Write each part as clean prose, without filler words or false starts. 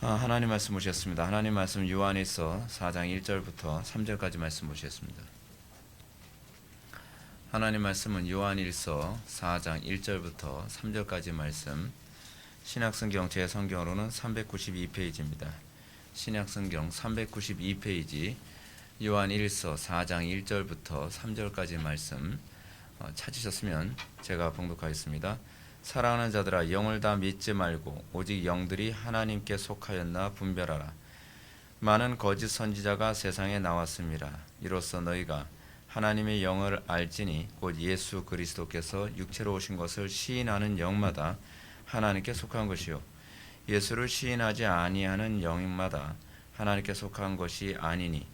하나님 말씀 보시겠습니다. 하나님 말씀 요한일서 4장 1절부터 3절까지 말씀 보시겠습니다. 하나님 말씀은 요한일서 4장 1절부터 3절까지 말씀, 신약성경 제 성경으로는 392페이지입니다. 신약성경 392페이지 요한일서 4장 1절부터 3절까지 말씀 찾으셨으면 제가 봉독하겠습니다. 사랑하는 자들아, 영을 다 믿지 말고 오직 영들이 하나님께 속하였나 분별하라. 많은 거짓 선지자가 세상에 나왔습니다. 이로써 너희가 하나님의 영을 알지니 곧 예수 그리스도께서 육체로 오신 것을 시인하는 영마다 하나님께 속한 것이요 예수를 시인하지 아니하는 영마다 하나님께 속한 것이 아니니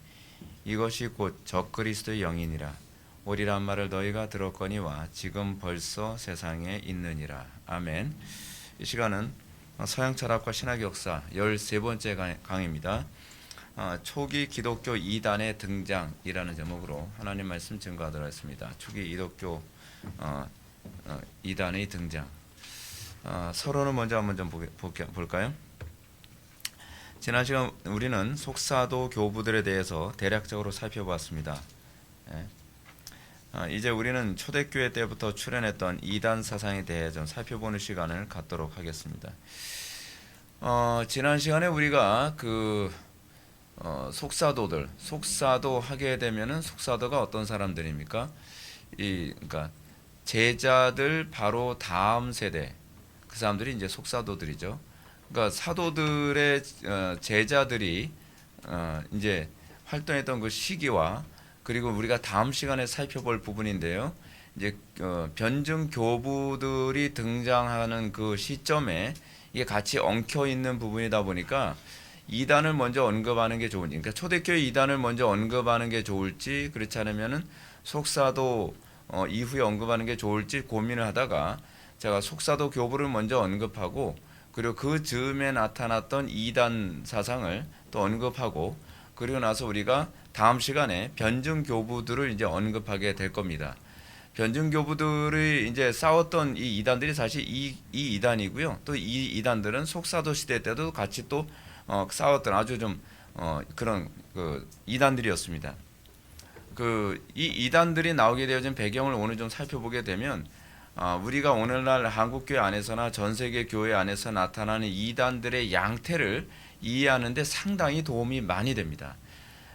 이것이 곧 적그리스도의 영이니라. 오리란 말을 너희가 들었거니와 지금 벌써 세상에 있느니라. 아멘. 이 시간은 서양 철학과 신학 역사 13번째 강의입니다. 초기 기독교 이단의 등장이라는 제목으로 하나님 말씀 증거하도록 하겠습니다. 초기 기독교 이단의 등장. 서론을 먼저 한번 좀 볼까요? 지난 시간 우리는 속사도 교부들에 대해서 대략적으로 살펴보았습니다. 이제 우리는 초대교회 때부터 출현했던 이단 사상에 대해 좀 살펴보는 시간을 갖도록 하겠습니다. 지난 시간에 우리가 속사도 하게 되면은 속사도가 어떤 사람들입니까? 그러니까 제자들 바로 다음 세대 그 사람들이 이제 속사도들이죠. 그러니까 사도들의 제자들이 이제 활동했던 그 시기와 그리고 우리가 다음 시간에 살펴볼 부분인데요. 이제 변증 교부들이 등장하는 그 시점에 이게 같이 엉켜 있는 부분이다 보니까 이단을 먼저 언급하는 게 좋은지, 그러니까 초대교회 이단을 먼저 언급하는 게 좋을지, 그렇지 않으면은 속사도 이후에 언급하는 게 좋을지 고민을 하다가 제가 속사도 교부를 먼저 언급하고 그리고 그 즈음에 나타났던 이단 사상을 또 언급하고 그리고 나서 우리가 다음 시간에 변증 교부들을 이제 언급하게 될 겁니다. 변증 교부들이 이제 싸웠던 이 이단들이 사실 이 이단이고요. 또 이 이단들은 속사도 시대 때도 같이 또 싸웠던 아주 좀 그런 그 이단들이었습니다. 이 이단들이 나오게 되어진 배경을 오늘 좀 살펴보게 되면 우리가 오늘날 한국교회 안에서나 전 세계 교회 안에서 나타나는 이단들의 양태를 이해하는 데 상당히 도움이 많이 됩니다.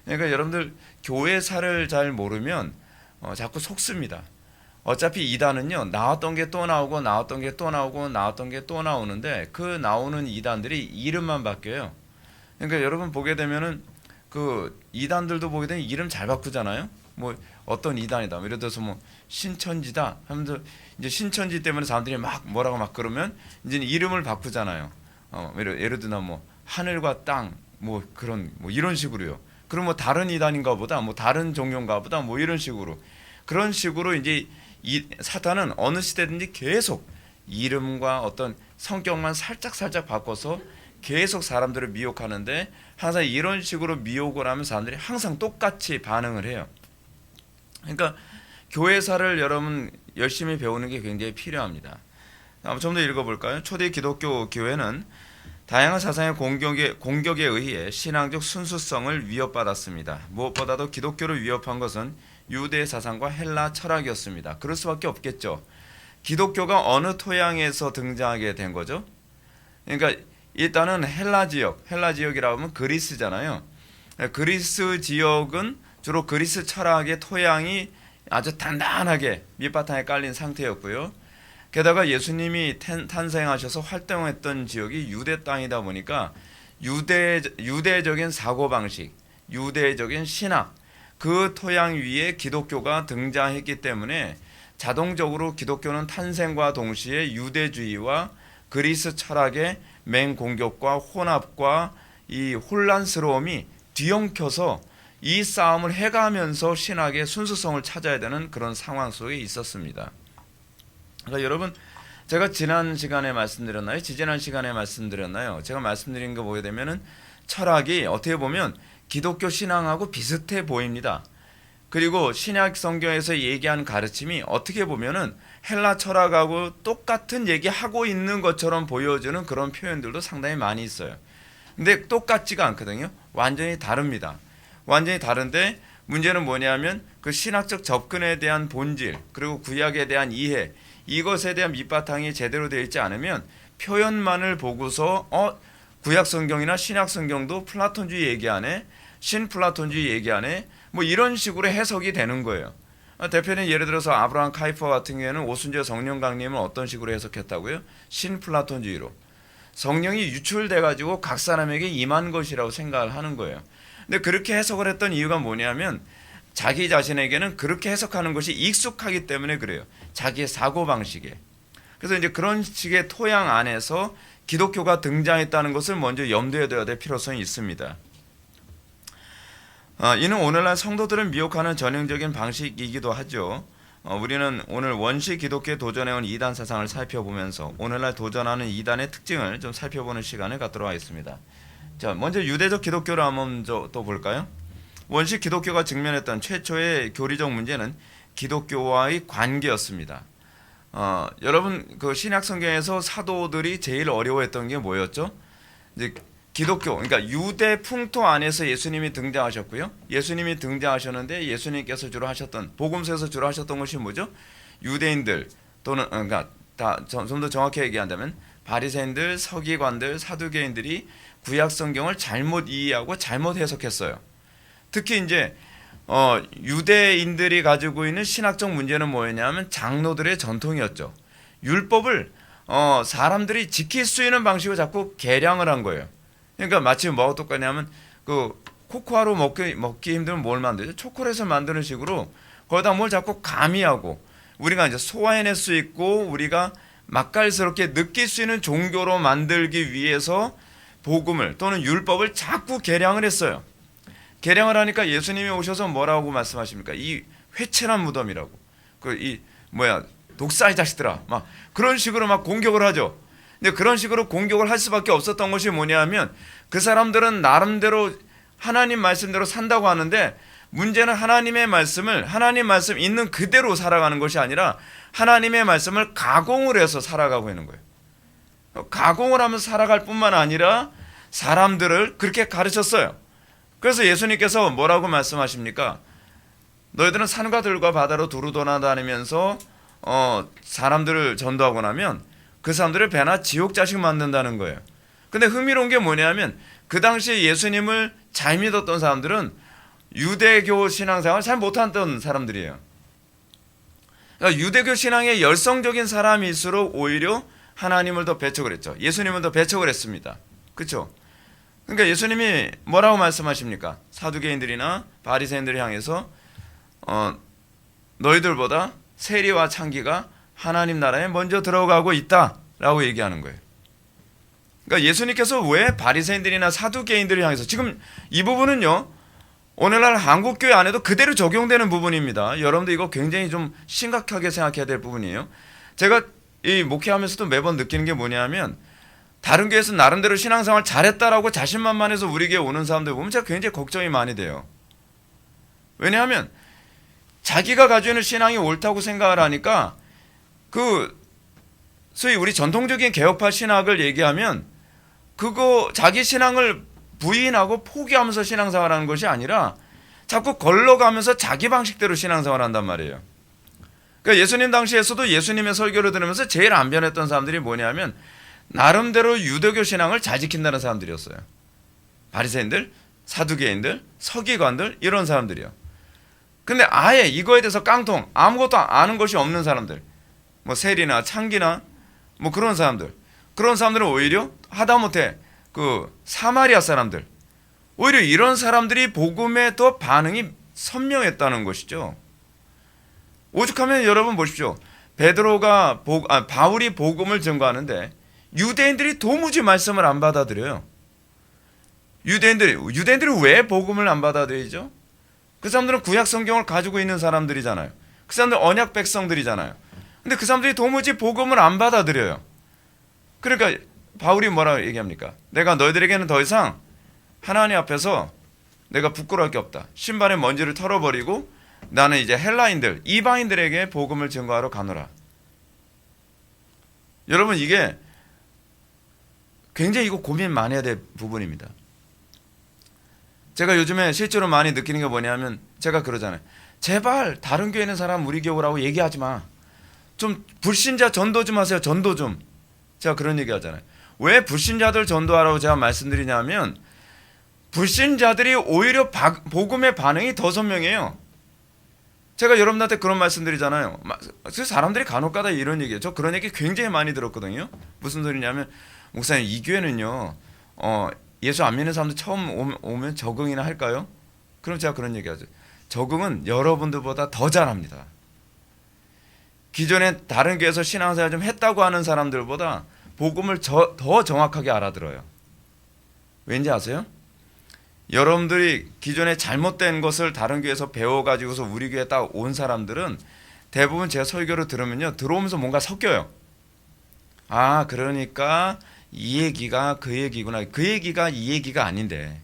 그러니까 여러분들 교회사를 잘 모르면 자꾸 속습니다. 어차피 이단은요, 나왔던 게 또 나오고 나왔던 게 또 나오고 나왔던 게 또 나오는데 그 나오는 이단들이 이름만 바뀌어요. 그러니까 여러분 보게 되면은 그 이단들도 보게 되면 이름 잘 바꾸잖아요. 뭐 어떤 이단이다, 예를 들어서 뭐 신천지다 하면서 이제 신천지 때문에 사람들이 막 뭐라고 막 그러면 이제 이름을 바꾸잖아요. 예를 들어 뭐 하늘과 땅 뭐 그런 뭐 이런 식으로요. 그럼 뭐 다른 이단인가 보다, 뭐 다른 종교인가 보다, 뭐 이런 식으로 그런 식으로 이제 이 사탄은 어느 시대든지 계속 이름과 어떤 성격만 살짝 바꿔서 계속 사람들을 미혹하는데 항상 이런 식으로 미혹을 하면 사람들이 항상 똑같이 반응을 해요. 그러니까 교회사를 여러분 열심히 배우는 게 굉장히 필요합니다. 좀 더 읽어볼까요? 초대 기독교 교회는 다양한 사상의 공격에 의해 신앙적 순수성을 위협받았습니다. 무엇보다도 기독교를 위협한 것은 유대 사상과 헬라 철학이었습니다. 그럴 수밖에 없겠죠. 기독교가 어느 토양에서 등장하게 된 거죠? 그러니까 일단은 헬라 지역이라고 하면 그리스잖아요. 그리스 지역은 주로 그리스 철학의 토양이 아주 단단하게 밑바탕에 깔린 상태였고요. 게다가 예수님이 탄생하셔서 활동했던 지역이 유대 땅이다 보니까 유대적인 사고방식, 유대적인 신학, 그 토양 위에 기독교가 등장했기 때문에 자동적으로 기독교는 탄생과 동시에 유대주의와 그리스 철학의 맹공격과 혼합과 이 혼란스러움이 뒤엉켜서 이 싸움을 해가면서 신학의 순수성을 찾아야 되는 그런 상황 속에 있었습니다. 그러니까 여러분, 제가 지난 시간에 말씀드렸나요? 지지난 시간에 말씀드렸나요? 제가 말씀드린 거 보게 되면은 철학이 어떻게 보면 기독교 신앙하고 비슷해 보입니다. 그리고 신약 성경에서 얘기한 가르침이 어떻게 보면은 헬라 철학하고 똑같은 얘기하고 있는 것처럼 보여주는 그런 표현들도 상당히 많이 있어요. 근데 똑같지가 않거든요. 완전히 다릅니다. 완전히 다른데 문제는 뭐냐면 그 신학적 접근에 대한 본질 그리고 구약에 대한 이해 이것에 대한 밑바탕이 제대로 되어 있지 않으면 표현만을 보고서 구약 성경이나 신약 성경도 플라톤주의 얘기하네, 신플라톤주의 얘기하네, 뭐 이런 식으로 해석이 되는 거예요. 대표는 예를 들어서 아브라함 카이퍼 같은 경우에는 오순절 성령 강림을 어떤 식으로 해석했다고요? 신플라톤주의로. 성령이 유출돼 가지고 각 사람에게 임한 것이라고 생각을 하는 거예요. 근데 그렇게 해석을 했던 이유가 뭐냐면 자기 자신에게는 그렇게 해석하는 것이 익숙하기 때문에 그래요. 자기의 사고방식에. 그래서 이제 그런 식의 토양 안에서 기독교가 등장했다는 것을 먼저 염두에 둬야 될 필요성이 있습니다. 이는 오늘날 성도들을 미혹하는 전형적인 방식이기도 하죠. 우리는 오늘 원시 기독교에 도전해온 이단 사상을 살펴보면서 오늘날 도전하는 이단의 특징을 좀 살펴보는 시간을 갖도록 하겠습니다. 자, 먼저 유대적 기독교를 한번 또 볼까요? 원시 기독교가 직면했던 최초의 교리적 문제는 기독교와의 관계였습니다. 여러분 그 신약 성경에서 사도들이 제일 어려워했던 게 뭐였죠? 이제 기독교, 그러니까 유대 풍토 안에서 예수님이 등장하셨고요. 예수님이 등장하셨는데 예수님께서 주로 하셨던 복음서에서 주로 하셨던 것이 뭐죠? 유대인들 또는 그러니까 좀 더 정확히 얘기한다면 바리새인들, 서기관들, 사두개인들이 구약 성경을 잘못 이해하고 잘못 해석했어요. 특히 이제 유대인들이 가지고 있는 신학적 문제는 뭐였냐면 장로들의 전통이었죠. 율법을 사람들이 지킬 수 있는 방식으로 자꾸 개량을 한 거예요. 그러니까 마치 뭐가 똑같냐면 그 코코아로 먹기 힘들면 뭘 만들죠? 초콜릿을 만드는 식으로 거기다 뭘 자꾸 가미하고 우리가 이제 소화해낼 수 있고 우리가 맛깔스럽게 느낄 수 있는 종교로 만들기 위해서 복음을 또는 율법을 자꾸 개량을 했어요. 개량을 하니까 예수님이 오셔서 뭐라고 말씀하십니까? 이 회칠한 무덤이라고. 독사의 자식들아. 막 그런 식으로 막 공격을 하죠. 근데 그런 식으로 공격을 할 수밖에 없었던 것이 뭐냐면 그 사람들은 나름대로 하나님 말씀대로 산다고 하는데 문제는 하나님 말씀 있는 그대로 살아가는 것이 아니라 하나님의 말씀을 가공을 해서 살아가고 있는 거예요. 가공을 하면서 살아갈 뿐만 아니라 사람들을 그렇게 가르쳤어요. 그래서 예수님께서 뭐라고 말씀하십니까? 너희들은 산과 들과 바다로 두루 돌아다니면서 사람들을 전도하고 나면 그 사람들을 배나 지옥 자식 만든다는 거예요. 근데 흥미로운 게 뭐냐면 그 당시에 예수님을 잘 믿었던 사람들은 유대교 신앙생활을 잘 못했던 사람들이에요. 그러니까 유대교 신앙에 열성적인 사람일수록 오히려 하나님을 더 배척을 했죠. 예수님을 더 배척을 했습니다. 그렇죠? 그러니까 예수님이 뭐라고 말씀하십니까? 사두개인들이나 바리새인들을 향해서 너희들보다 세리와 창기가 하나님 나라에 먼저 들어가고 있다라고 얘기하는 거예요. 그러니까 예수님께서 왜 바리새인들이나 사두개인들을 향해서 지금 이 부분은요. 오늘날 한국교회 안에도 그대로 적용되는 부분입니다. 여러분들 이거 굉장히 좀 심각하게 생각해야 될 부분이에요. 제가 이 목회하면서도 매번 느끼는 게 뭐냐면 다른 교회에서 나름대로 신앙생활 잘했다라고 자신만만해서 우리 교회 오는 사람들 보면 제가 굉장히 걱정이 많이 돼요. 왜냐하면 자기가 가지고 있는 신앙이 옳다고 생각을 하니까 소위 우리 전통적인 개혁파 신학을 얘기하면 그거 자기 신앙을 부인하고 포기하면서 신앙생활하는 것이 아니라 자꾸 걸러가면서 자기 방식대로 신앙생활한단 말이에요. 그러니까 예수님 당시에서도 예수님의 설교를 들으면서 제일 안 변했던 사람들이 뭐냐면 나름대로 유대교 신앙을 잘 지킨다는 사람들이었어요. 바리새인들, 사두개인들, 서기관들 이런 사람들이요. 근데 아예 이거에 대해서 깡통 아무것도 아는 것이 없는 사람들, 뭐 세리나 창기나 뭐 그런 사람들은 오히려 하다못해 그 사마리아 사람들, 오히려 이런 사람들이 복음에 더 반응이 선명했다는 것이죠. 오죽하면 여러분 보십시오. 바울이 복음을 증거하는데 유대인들이 도무지 말씀을 안 받아들여요. 유대인들이 왜 복음을 안 받아들이죠? 그 사람들은 구약 성경을 가지고 있는 사람들이잖아요. 그 사람들 언약 백성들이잖아요. 근데 그 사람들이 도무지 복음을 안 받아들여요. 그러니까 바울이 뭐라고 얘기합니까? 내가 너희들에게는 더 이상 하나님 앞에서 내가 부끄러울 게 없다. 신발의 먼지를 털어버리고 나는 이제 헬라인들, 이방인들에게 복음을 증거하러 가노라. 여러분 이게 굉장히 이거 고민 많이 해야 될 부분입니다. 제가 요즘에 실제로 많이 느끼는 게 뭐냐면 제가 그러잖아요. 제발 다른 교회 있는 사람 우리 교회 오라고 얘기하지 마. 좀 불신자 전도 좀 하세요. 전도 좀. 제가 그런 얘기 하잖아요. 왜 불신자들 전도하라고 제가 말씀드리냐면 불신자들이 오히려 복음의 반응이 더 선명해요. 제가 여러분한테 그런 말씀드리잖아요. 사람들이 간혹가다 이런 얘기해요. 저 그런 얘기 굉장히 많이 들었거든요. 무슨 소리냐면 목사님 이 교회는요 예수 안 믿는 사람들 처음 오면 적응이나 할까요? 그럼 제가 그런 얘기하죠. 적응은 여러분들보다 더 잘합니다. 기존에 다른 교회에서 신앙생활 좀 했다고 하는 사람들보다 복음을 더 정확하게 알아들어요. 왠지 아세요? 여러분들이 기존에 잘못된 것을 다른 교회에서 배워가지고서 우리 교회에 딱 온 사람들은 대부분 제 설교를 들으면요 들어오면서 뭔가 섞여요. 아 그러니까 이 얘기가 그 얘기구나. 그 얘기가 이 얘기가 아닌데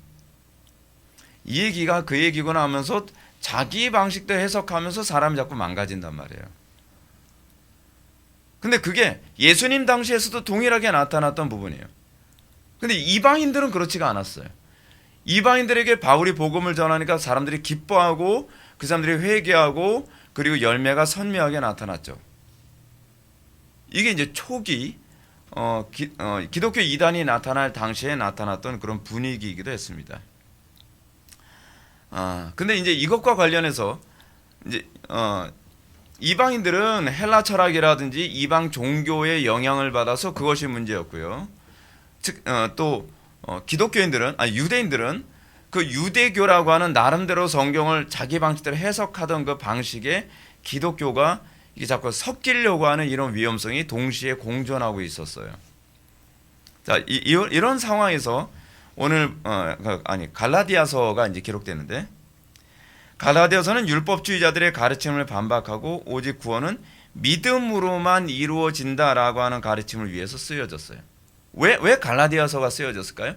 이 얘기가 그 얘기구나 하면서 자기 방식대로 해석하면서 사람이 자꾸 망가진단 말이에요. 근데 그게 예수님 당시에서도 동일하게 나타났던 부분이에요. 근데 이방인들은 그렇지가 않았어요. 이방인들에게 바울이 복음을 전하니까 사람들이 기뻐하고 그 사람들이 회개하고 그리고 열매가 선명하게 나타났죠. 이게 이제 초기 기독교 이단이 나타날 당시에 나타났던 그런 분위기이기도 했습니다. 근데 이제 이것과 관련해서 이제 이방인들은 헬라 철학이라든지 이방 종교의 영향을 받아서 그것이 문제였고요. 즉 또 기독교인들은 유대인들은 그 유대교라고 하는 나름대로 성경을 자기 방식대로 해석하던 그 방식에 기독교가 이게 자꾸 섞이려고 하는 이런 위험성이 동시에 공존하고 있었어요. 자, 이런 상황에서 오늘 갈라디아서가 이제 기록되는데 갈라디아서는 율법주의자들의 가르침을 반박하고 오직 구원은 믿음으로만 이루어진다라고 하는 가르침을 위해서 쓰여졌어요. 왜 갈라디아서가 쓰여졌을까요?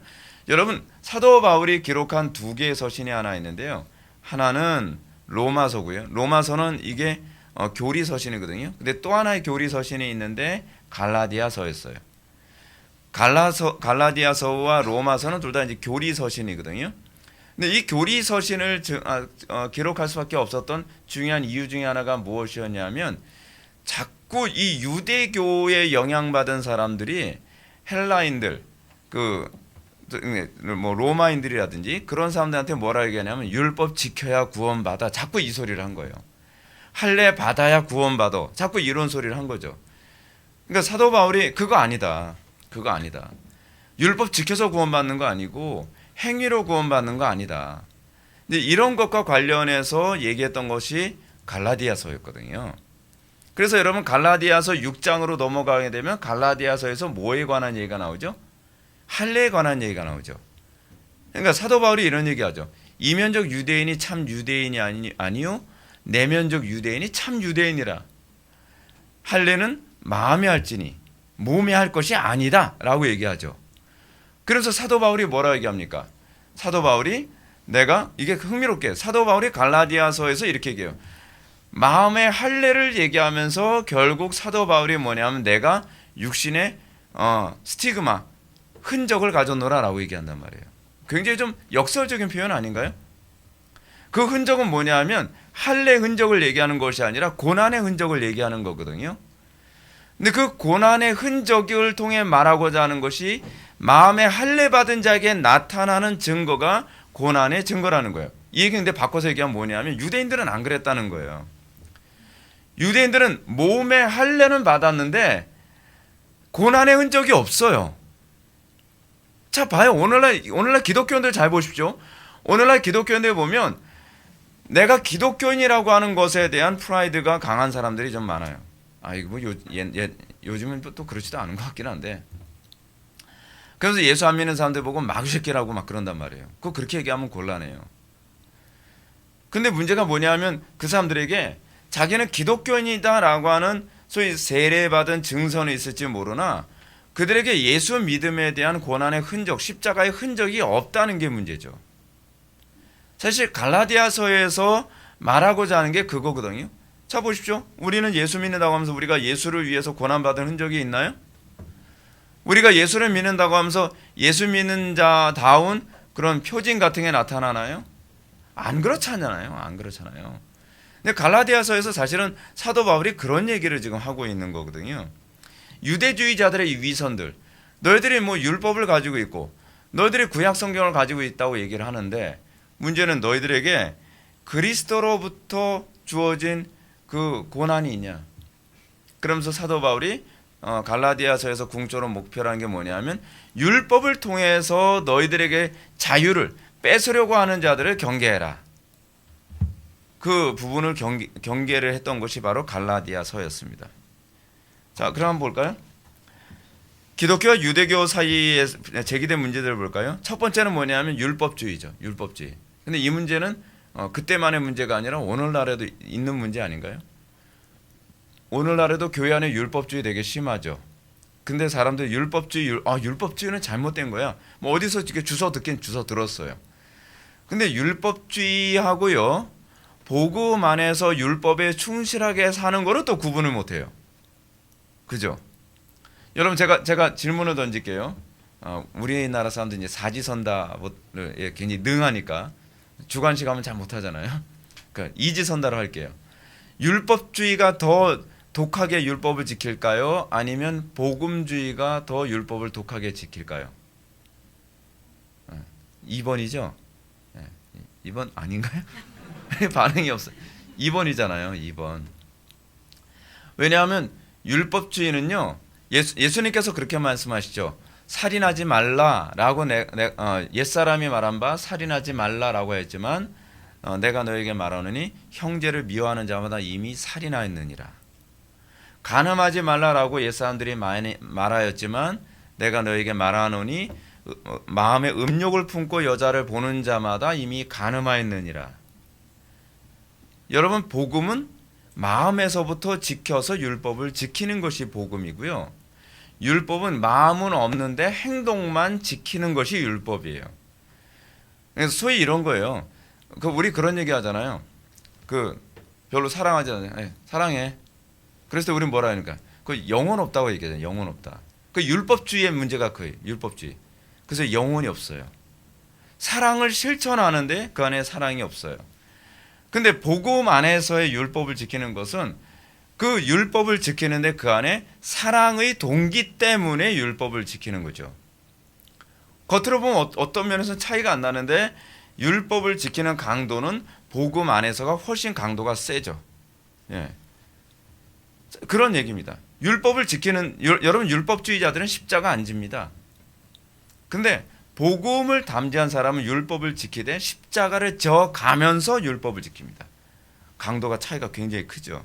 여러분 사도 바울이 기록한 두 개의 서신이 하나 있는데요. 하나는 로마서고요. 로마서는 이게 교리 서신이거든요. 근데 또 하나의 교리 서신이 있는데 갈라디아서였어요. 갈라디아서와 로마서는 둘 다 이제 교리 서신이거든요. 근데 이 교리 서신을 기록할 수밖에 없었던 중요한 이유 중에 하나가 무엇이었냐면 자꾸 이 유대교에 영향받은 사람들이 헬라인들 뭐 로마인들이라든지 그런 사람들한테 뭐라 얘기하냐면 율법 지켜야 구원받아. 자꾸 이 소리를 한 거예요. 할례 받아야 구원받아. 자꾸 이런 소리를 한 거죠. 그러니까 사도 바울이 그거 아니다. 율법 지켜서 구원받는 거 아니고 행위로 구원받는 거 아니다. 근데 이런 것과 관련해서 얘기했던 것이 갈라디아서였거든요. 그래서 여러분 갈라디아서 6장으로 넘어가게 되면 갈라디아서에서 뭐에 관한 얘기가 나오죠? 할례에 관한 얘기가 나오죠. 그러니까 사도 바울이 이런 얘기하죠. 이면적 유대인이 참 유대인이 아니요 내면적 유대인이 참 유대인이라. 할례는 마음에 할지니 몸에 할 것이 아니다 라고 얘기하죠. 그래서 사도 바울이 뭐라고 얘기합니까? 사도 바울이 이게 흥미롭게 사도 바울이 갈라디아서에서 이렇게 얘기해요. 마음의 할례를 얘기하면서 결국 사도 바울이 뭐냐면 내가 육신의 스티그마 흔적을 가져노라라고 얘기한단 말이에요. 굉장히 좀 역설적인 표현 아닌가요? 그 흔적은 뭐냐면 할례 흔적을 얘기하는 것이 아니라 고난의 흔적을 얘기하는 거거든요. 근데 그 고난의 흔적을 통해 말하고자 하는 것이 마음의 할례 받은 자에게 나타나는 증거가 고난의 증거라는 거예요. 이 얘기는 근데 바꿔서 얘기하면 뭐냐면 유대인들은 안 그랬다는 거예요. 유대인들은 몸의 할례는 받았는데 고난의 흔적이 없어요. 자 봐요. 오늘날 기독교인들 잘 보십시오. 오늘날 기독교인들 보면 내가 기독교인이라고 하는 것에 대한 프라이드가 강한 사람들이 좀 많아요. 이거 뭐 요즘은 또 그렇지도 않은 것 같긴 한데. 그래서 예수 안 믿는 사람들 보고 마귀새끼라고 막 그런단 말이에요. 그렇게 얘기하면 곤란해요. 근데 문제가 뭐냐면 그 사람들에게 자기는 기독교인이다라고 하는 소위 세례받은 증선이 있을지 모르나 그들에게 예수 믿음에 대한 고난의 흔적, 십자가의 흔적이 없다는 게 문제죠. 사실 갈라디아서에서 말하고자 하는 게 그거거든요. 자 보십시오. 우리는 예수 믿는다고 하면서 우리가 예수를 위해서 고난받은 흔적이 있나요? 우리가 예수를 믿는다고 하면서 예수 믿는 자다운 그런 표징 같은 게 나타나나요? 안 그렇잖아요. 안 그렇잖아요. 근데 갈라디아서에서 사실은 사도 바울이 그런 얘기를 지금 하고 있는 거거든요. 유대주의자들의 위선들, 너희들이 뭐 율법을 가지고 있고 너희들이 구약 성경을 가지고 있다고 얘기를 하는데, 문제는 너희들에게 그리스도로부터 주어진 그 고난이 있냐. 그러면서 사도 바울이 갈라디아서에서 궁조로 목표라는 게 뭐냐면, 율법을 통해서 너희들에게 자유를 뺏으려고 하는 자들을 경계해라. 그 부분을 경계를 했던 것이 바로 갈라디아서였습니다. 자, 그럼 한번 볼까요? 기독교와 유대교 사이에 제기된 문제들을 볼까요? 첫 번째는 뭐냐면 율법주의죠. 율법주의. 근데 이 문제는 그때만의 문제가 아니라 오늘날에도 있는 문제 아닌가요? 오늘날에도 교회 안에 율법주의 되게 심하죠. 근데 사람들 율법주의는 잘못된 거야. 뭐 어디서 이렇게 주워 듣긴 주워 들었어요. 근데 율법주의하고요, 복음 안에서 율법에 충실하게 사는 거는 또 구분을 못해요. 그죠? 여러분, 제가 질문을 던질게요. 우리나라 사람들 이제 사지선다에 굉장히 능하니까 주관식 하면 잘 못하잖아요. 그러니까 이지선다로 할게요. 율법주의가 더 독하게 율법을 지킬까요? 아니면 복음주의가 더 율법을 독하게 지킬까요? 2번이죠? 2번 아닌가요? 반응이 없어요. 2번이잖아요. 2번. 왜냐하면 율법주의는요, 예수님께서 그렇게 말씀하시죠. 살인하지 말라라고 옛사람이 말한 바 살인하지 말라라고 했지만 내가 너에게 말하노니 형제를 미워하는 자마다 이미 살인하였느니라. 간음하지 말라라고 옛사람들이 말하였지만 내가 너에게 말하노니 마음에 음욕을 품고 여자를 보는 자마다 이미 간음하였느니라. 여러분, 복음은 마음에서부터 지켜서 율법을 지키는 것이 복음이고요. 율법은 마음은 없는데 행동만 지키는 것이 율법이에요. 그래서 소위 이런 거예요. 우리 그런 얘기 하잖아요. 별로 사랑하지 않아요. 사랑해. 그래서 우리는 뭐라 하니까 그 영혼 없다고 얘기하잖아요. 영혼 없다. 그 율법주의의 문제가 그예요. 율법주의. 그래서 영혼이 없어요. 사랑을 실천하는데 그 안에 사랑이 없어요. 근데 복음 안에서의 율법을 지키는 것은 그 율법을 지키는데 그 안에 사랑의 동기 때문에 율법을 지키는 거죠. 겉으로 보면 어떤 면에서는 차이가 안 나는데 율법을 지키는 강도는 복음 안에서가 훨씬 강도가 세죠. 예. 그런 얘기입니다. 율법을 지키는 여러분, 율법주의자들은 십자가 안 집니다. 근데 복음을 담대한 사람은 율법을 지키되 십자가를 져 가면서 율법을 지킵니다. 강도가 차이가 굉장히 크죠.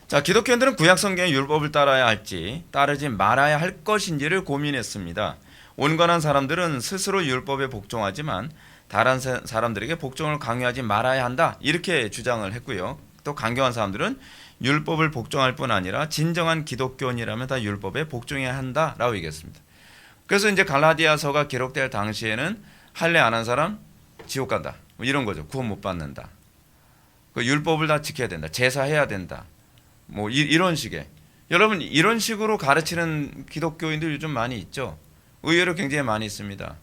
자, 기독교인들은 구약 성경의 율법을 따라야 할지 따르지 말아야 할 것인지를 고민했습니다. 온건한 사람들은 스스로 율법에 복종하지만 다른 사람들에게 복종을 강요하지 말아야 한다, 이렇게 주장을 했고요. 또 강경한 사람들은 율법을 복종할 뿐 아니라 진정한 기독교인이라면 다 율법에 복종해야 한다라고 얘기했습니다. 그래서 이제 갈라디아서가 기록될 당시에는 할례 안 한 사람 지옥 간다, 뭐 이런 거죠. 구원 못 받는다. 그 율법을 다 지켜야 된다. 제사해야 된다. 뭐 이런 식의, 여러분, 이런 식으로 가르치는 기독교인들 요즘 많이 있죠. 의외로 굉장히 많이 있습니다.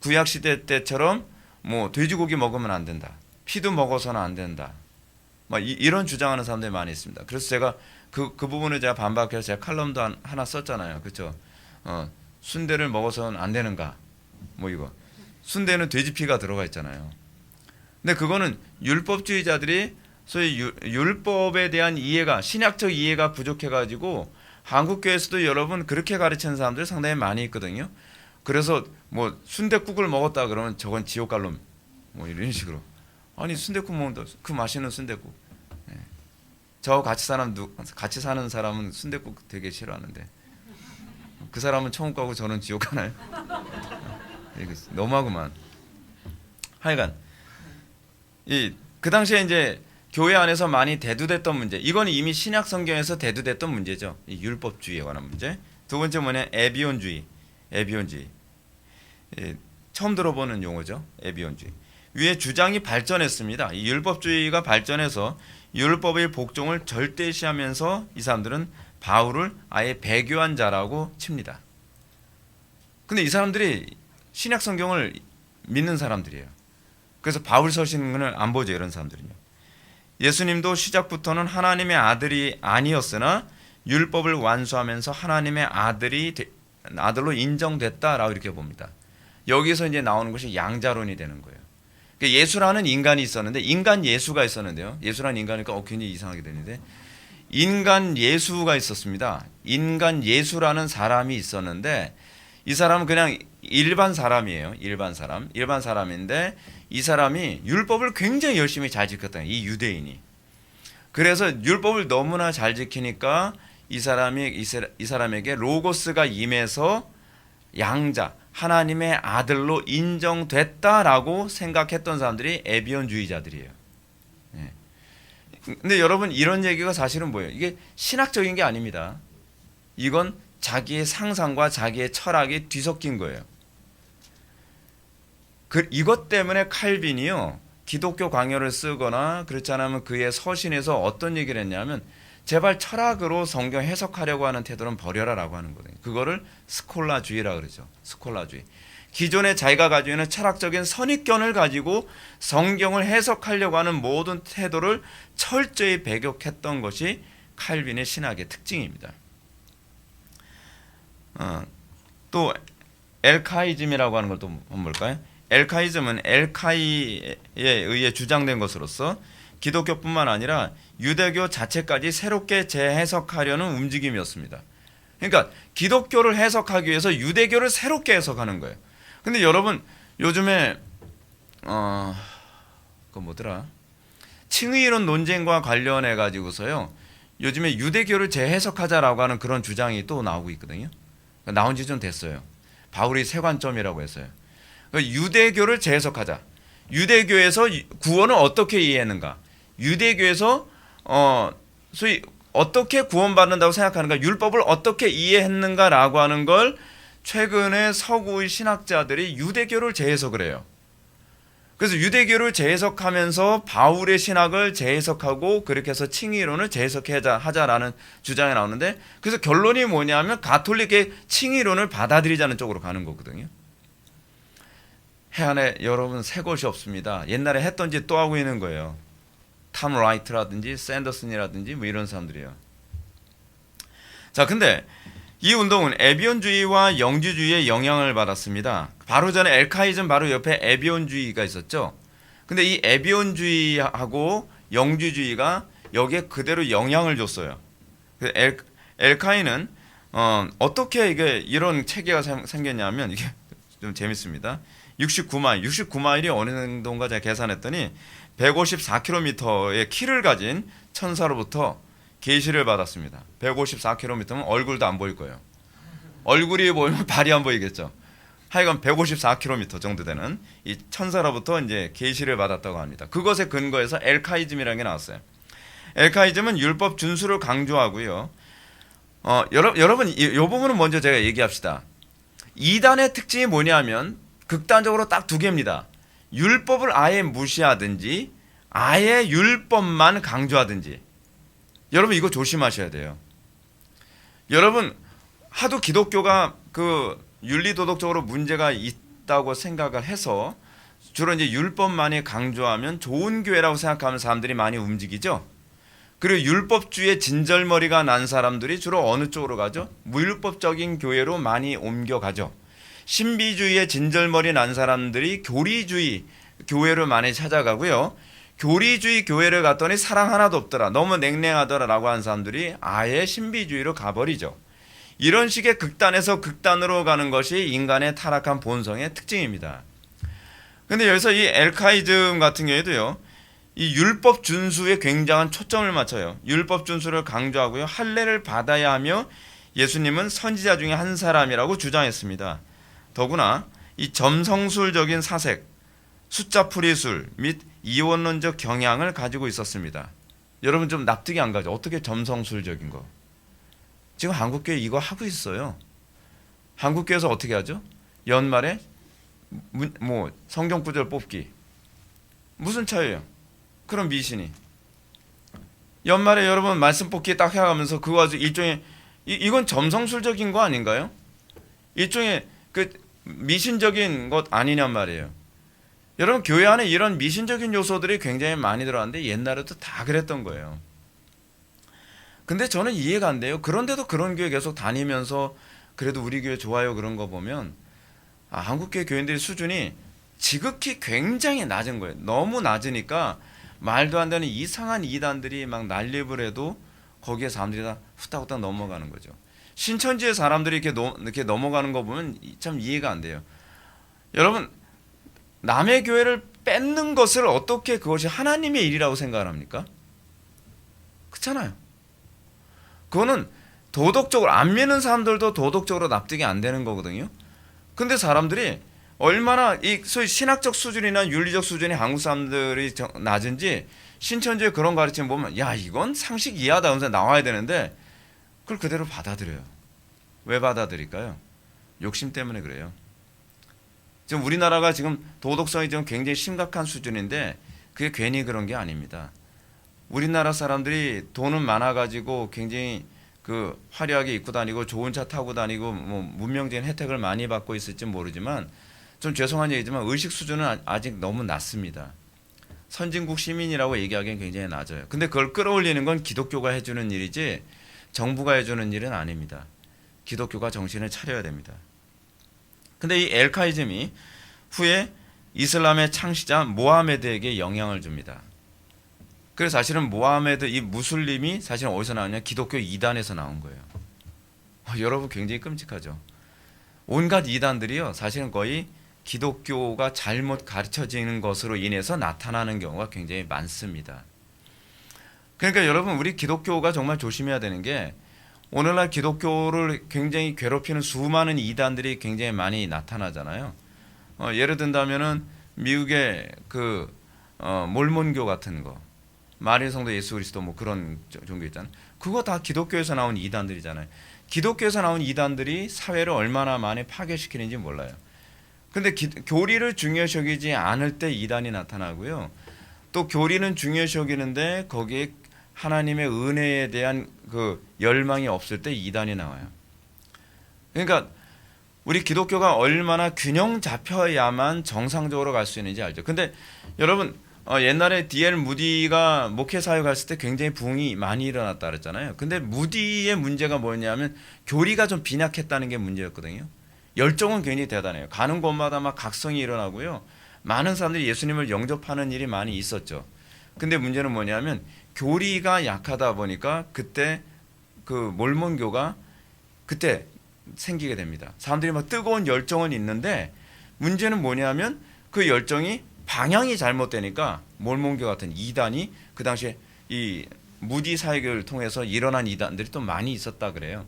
구약 시대 때처럼 뭐 돼지고기 먹으면 안 된다, 피도 먹어서는 안 된다, 뭐 이런 주장하는 사람들이 많이 있습니다. 그래서 제가 그 부분을 제가 반박해서 제가 칼럼도 하나 썼잖아요. 그렇죠? 순대를 먹어서는 안 되는가? 뭐 이거. 순대는 돼지 피가 들어가 있잖아요. 근데 그거는 율법주의자들이 소위 율법에 대한 이해가, 신약적 이해가 부족해가지고 한국교회에서도 여러분 그렇게 가르치는 사람들 상당히 많이 있거든요. 그래서 뭐 순댓국을 먹었다 그러면 저건 지옥 갈 놈, 뭐 이런 식으로. 아니, 순댓국 먹는다, 그 맛있는 순댓국. 저 같이 사는 사람은 순댓국 되게 싫어하는데 그 사람은 천국 가고 저는 지옥 가나요? 너무하구만. 하여간 그 당시에 이제 교회 안에서 많이 대두됐던 문제, 이건 이미 신약 성경에서 대두됐던 문제죠. 이 율법주의에 관한 문제. 두 번째 뭐냐, 에비온주의. 처음 들어보는 용어죠. 에비온주의. 위에 주장이 발전했습니다. 이 율법주의가 발전해서 율법의 복종을 절대시하면서 이 사람들은 바울을 아예 배교한 자라고 칩니다. 근데 이 사람들이 신약 성경을 믿는 사람들이에요. 그래서 바울 서신을 안 보죠, 이런 사람들은요. 예수님도 시작부터는 하나님의 아들이 아니었으나 율법을 완수하면서 하나님의 아들로 인정됐다라고 이렇게 봅니다. 여기서 이제 나오는 것이 양자론이 되는 거예요. 그러니까 예수라는 인간이 있었는데, 인간 예수가 있었는데요. 예수라는 인간이니까 굉장히 이상하게 되는데, 인간 예수가 있었습니다. 인간 예수라는 사람이 있었는데, 이 사람은 그냥 일반 사람이에요. 일반 사람인데, 이 사람이 율법을 굉장히 열심히 잘 지켰다. 이 유대인이. 그래서 율법을 너무나 잘 지키니까 이 사람에게 로고스가 임해서 양자, 하나님의 아들로 인정됐다라고 생각했던 사람들이 에비온주의자들이에요. 네. 근데 여러분, 이런 얘기가 사실은 뭐예요? 이게 신학적인 게 아닙니다. 이건 자기의 상상과 자기의 철학이 뒤섞인 거예요. 이것 때문에 칼빈이요, 기독교 강요를 쓰거나 그렇지 않으면 그의 서신에서 어떤 얘기를 했냐면, 제발 철학으로 성경 해석하려고 하는 태도는 버려라라고 하는 거거든요. 그거를 스콜라주의라고 그러죠. 스콜라주의. 기존에 자기가 가지고 있는 철학적인 선입견을 가지고 성경을 해석하려고 하는 모든 태도를 철저히 배격했던 것이 칼빈의 신학의 특징입니다. 또 엘카이즘이라고 하는 걸 또 한번 볼까요? 엘카이즘은 엘카이에 의해 주장된 것으로서 기독교뿐만 아니라 유대교 자체까지 새롭게 재해석하려는 움직임이었습니다. 그러니까 기독교를 해석하기 위해서 유대교를 새롭게 해석하는 거예요. 근데 여러분, 요즘에 그 뭐더라? 칭의론 논쟁과 관련해 가지고서요, 요즘에 유대교를 재해석하자라고 하는 그런 주장이 또 나오고 있거든요. 나온 지 좀 됐어요. 바울이 세 관점이라고 했어요. 유대교를 재해석하자. 유대교에서 구원을 어떻게 이해했는가? 유대교에서 소위 어떻게 구원받는다고 생각하는가? 율법을 어떻게 이해했는가라고 하는 걸 최근에 서구의 신학자들이 유대교를 재해석을 해요. 그래서 유대교를 재해석하면서 바울의 신학을 재해석하고 그렇게 해서 칭의론을 재해석하자라는 주장이 나오는데, 그래서 결론이 뭐냐면 가톨릭의 칭의론을 받아들이자는 쪽으로 가는 거거든요. 해안에 여러분 새 것이 없습니다. 옛날에 했던 짓 또 하고 있는 거예요. 탐 라이트라든지 샌더슨이라든지 뭐 이런 사람들이에요. 자, 근데 이 운동은 에비온주의와 영주주의의 영향을 받았습니다. 바로 전에 엘카이즘 바로 옆에 에비온주의가 있었죠. 근데 이 에비온주의하고 영주주의가 여기에 그대로 영향을 줬어요. 엘카이는 어떻게 이런 체계가 생겼냐면, 이게 좀 재밌습니다. 69마일이 어느 정도인가 제가 계산했더니 154km의 키를 가진 천사로부터 계시를 받았습니다. 154km면 얼굴도 안 보일 거예요. 얼굴이 보이면 발이 안 보이겠죠. 하여간 154km 정도 되는 이 천사로부터 이제 계시를 받았다고 합니다. 그것에 근거해서 엘카이즘이라는 게 나왔어요. 엘카이즘은 율법 준수를 강조하고요. 여러분 이 부분은 먼저 제가 얘기합시다. 이단의 특징이 뭐냐면 극단적으로 딱 두 개입니다. 율법을 아예 무시하든지 아예 율법만 강조하든지. 여러분 이거 조심하셔야 돼요. 여러분 하도 기독교가 그 윤리도덕적으로 문제가 있다고 생각을 해서 주로 이제 율법만이 강조하면 좋은 교회라고 생각하는 사람들이 많이 움직이죠. 그리고 율법주의에 진절머리가 난 사람들이 주로 어느 쪽으로 가죠? 무율법적인 교회로 많이 옮겨가죠. 신비주의에 진절머리 난 사람들이 교리주의 교회를 많이 찾아가고요. 교리주의 교회를 갔더니 사랑 하나도 없더라, 너무 냉랭하더라라고 하는 사람들이 아예 신비주의로 가버리죠. 이런 식의 극단에서 극단으로 가는 것이 인간의 타락한 본성의 특징입니다. 그런데 여기서 이 엘카이즘 같은 경우에도요, 이 율법 준수에 굉장한 초점을 맞춰요. 율법 준수를 강조하고요, 할례를 받아야 하며 예수님은 선지자 중에 한 사람이라고 주장했습니다. 더구나 이 점성술적인 사색, 숫자풀이술 및 이원론적 경향을 가지고 있었습니다. 여러분 좀 납득이 안 가죠? 어떻게 점성술적인 거? 지금 한국교회 이거 하고 있어요. 한국교회에서 어떻게 하죠? 연말에 뭐 성경 구절 뽑기. 무슨 차이예요? 그런 미신이. 연말에 여러분 말씀 뽑기 딱 해가면서 그거 가지고 일종의 이건 점성술적인 거 아닌가요? 일종의 그 미신적인 것 아니냔 말이에요. 여러분 교회 안에 이런 미신적인 요소들이 굉장히 많이 들어왔는데 옛날에도 다 그랬던 거예요. 근데 저는 이해가 안 돼요. 그런데도 그런 교회 계속 다니면서 그래도 우리 교회 좋아요 그런 거 보면 한국교회 교인들의 수준이 지극히 굉장히 낮은 거예요. 너무 낮으니까 말도 안 되는 이상한 이단들이 막 난립을 해도 거기에 사람들이 다 후딱후딱 넘어가는 거죠. 신천지의 사람들이 이렇게 넘어가는 거 보면 참 이해가 안 돼요. 여러분 남의 교회를 뺏는 것을 어떻게 그것이 하나님의 일이라고 생각을 합니까? 그렇잖아요. 그거는 도덕적으로 안 믿는 사람들도 도덕적으로 납득이 안 되는 거거든요. 근데 사람들이 얼마나 이 소위 신학적 수준이나 윤리적 수준이 한국 사람들이 낮은지 신천지의 그런 가르침 보면 야 이건 상식 이하다 하면서 나와야 되는데 그걸 그대로 받아들여요. 왜 받아들일까요? 욕심 때문에 그래요. 지금 우리나라가 지금 도덕성이 좀 굉장히 심각한 수준인데 그게 괜히 그런 게 아닙니다. 우리나라 사람들이 돈은 많아가지고 굉장히 그 화려하게 입고 다니고 좋은 차 타고 다니고 뭐 문명적인 혜택을 많이 받고 있을지 모르지만 좀 죄송한 얘기지만 의식 수준은 아직 너무 낮습니다. 선진국 시민이라고 얘기하기엔 굉장히 낮아요. 근데 그걸 끌어올리는 건 기독교가 해주는 일이지 정부가 해주는 일은 아닙니다. 기독교가 정신을 차려야 됩니다. 근데 이 엘카이즘이 후에 이슬람의 창시자 모하메드에게 영향을 줍니다. 그래서 사실은 모하메드 이 무슬림이 사실은 어디서 나오냐? 기독교 이단에서 나온 거예요. 여러분 굉장히 끔찍하죠. 온갖 이단들이요 사실은 거의 기독교가 잘못 가르쳐지는 것으로 인해서 나타나는 경우가 굉장히 많습니다. 그러니까 여러분 우리 기독교가 정말 조심해야 되는 게 오늘날 기독교를 굉장히 괴롭히는 수많은 이단들이 굉장히 많이 나타나잖아요. 예를 든다면은 미국의 그 몰몬교 같은 거, 마리아 성도 예수 그리스도 뭐 그런 종교 있잖아요. 그거 다 기독교에서 나온 이단들이잖아요. 기독교에서 나온 이단들이 사회를 얼마나 많이 파괴시키는지 몰라요. 근데 교리를 중요시 여기지 않을 때 이단이 나타나고요. 또 교리는 중요시 여기는데 거기에 하나님의 은혜에 대한 그 열망이 없을 때 이단이 나와요. 그러니까 우리 기독교가 얼마나 균형 잡혀야만 정상적으로 갈 수 있는지 알죠. 근데 여러분 옛날에 D.L. 무디가 목회 사역 했을 때 굉장히 부흥이 많이 일어났다 그랬잖아요. 근데 무디의 문제가 뭐냐면 교리가 좀 빈약했다는 게 문제였거든요. 열정은 굉장히 대단해요. 가는 곳마다 막 각성이 일어나고요. 많은 사람들이 예수님을 영접하는 일이 많이 있었죠. 근데 문제는 뭐냐면 교리가 약하다 보니까 그때 그 몰몬교가 그때 생기게 됩니다. 사람들이 막 뜨거운 열정은 있는데 문제는 뭐냐면 그 열정이 방향이 잘못되니까 몰몬교 같은 이단이 그 당시에 이 무디 사역을 통해서 일어난 이단들이 또 많이 있었다 그래요.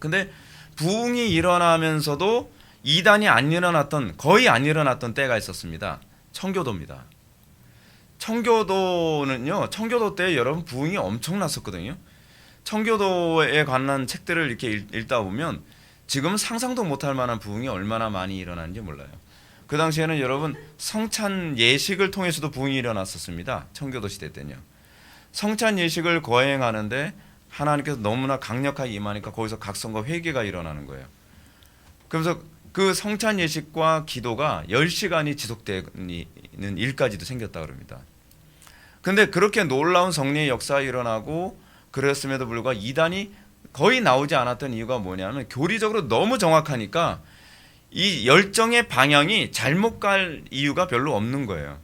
근데 부흥이 일어나면서도 이단이 안 일어났던 거의 안 일어났던 때가 있었습니다. 청교도입니다. 청교도는요. 청교도 때 여러분 부흥이 엄청났었거든요. 청교도에 관한 책들을 이렇게 읽다 보면 지금 상상도 못할 만한 부흥이 얼마나 많이 일어났는지 몰라요. 그 당시에는 여러분 성찬 예식을 통해서도 부흥이 일어났었습니다. 청교도 시대 때는요. 성찬 예식을 거행하는데 하나님께서 너무나 강력하게 임하니까 거기서 각성과 회개가 일어나는 거예요. 그래서 그 성찬 예식과 기도가 10시간이 지속되는 일까지도 생겼다 그럽니다. 근데 그렇게 놀라운 성령의 역사가 일어나고 그랬음에도 불구하고 이단이 거의 나오지 않았던 이유가 뭐냐면 교리적으로 너무 정확하니까 이 열정의 방향이 잘못 갈 이유가 별로 없는 거예요.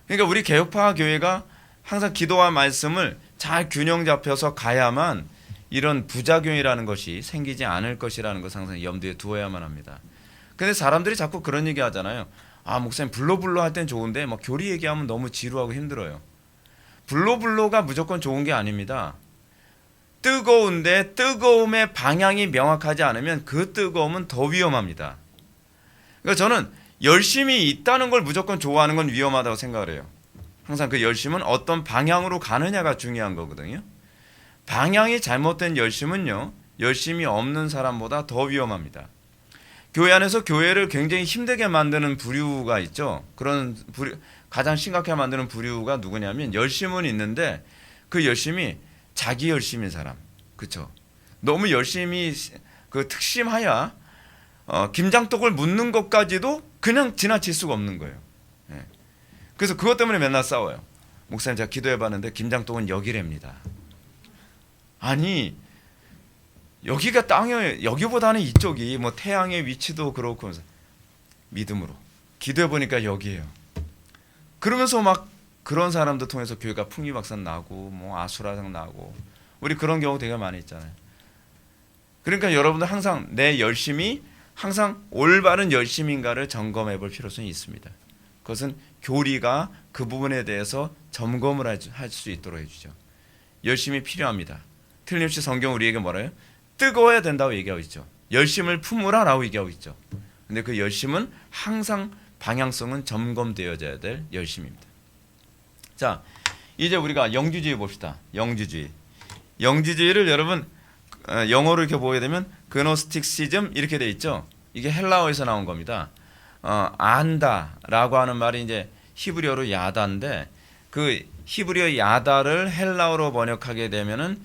그러니까 우리 개혁파 교회가 항상 기도와 말씀을 잘 균형 잡혀서 가야만 이런 부작용이라는 것이 생기지 않을 것이라는 것을 항상 염두에 두어야만 합니다. 근데 사람들이 자꾸 그런 얘기 하잖아요. 목사님 블로블로 할 땐 좋은데 뭐 교리 얘기하면 너무 지루하고 힘들어요. 블로블로가 무조건 좋은 게 아닙니다. 뜨거운데 뜨거움의 방향이 명확하지 않으면 그 뜨거움은 더 위험합니다. 그러니까 저는 열심이 있다는 걸 무조건 좋아하는 건 위험하다고 생각을 해요. 항상 그 열심은 어떤 방향으로 가느냐가 중요한 거거든요. 방향이 잘못된 열심은요, 열심이 없는 사람보다 더 위험합니다. 교회 안에서 교회를 굉장히 힘들게 만드는 부류가 있죠. 그런 부류, 가장 심각하게 만드는 부류가 누구냐면 열심은 있는데 그 열심이 자기 열심인 사람, 그렇죠? 너무 열심히 그 특심하여 김장떡을 묻는 것까지도 그냥 지나칠 수가 없는 거예요. 예. 그래서 그것 때문에 맨날 싸워요. 목사님 제가 기도해봤는데 김장떡은 여기랍니다. 아니 여기가 땅에 여기보다는 이쪽이 뭐 태양의 위치도 그렇고 믿음으로 기도해 보니까 여기에요. 그러면서 막 그런 사람들 통해서 교회가 풍비박산 나고 뭐 아수라장 나고 우리 그런 경우 되게 많이 있잖아요. 그러니까 여러분들 항상 내 열심이 항상 올바른 열심인가를 점검해 볼 필요성이 있습니다. 그것은 교리가 그 부분에 대해서 점검을 할 수 있도록 해주죠. 열심이 필요합니다. 틀림없이 성경 우리에게 뭐라요? 뜨거워야 된다고 얘기하고 있죠. 열심을 품으라라고 얘기하고 있죠. 근데 그 열심은 항상 방향성은 점검되어져야 될 열심입니다. 자, 이제 우리가 영주주의 봅시다. 영주주의를 여러분 영어로 이렇게 보게 되면 그노스틱시즘 이렇게 돼 있죠. 이게 헬라어에서 나온 겁니다. 안다라고 하는 말이 이제 히브리어로 야다인데 그 히브리어 야다를 헬라어로 번역하게 되면은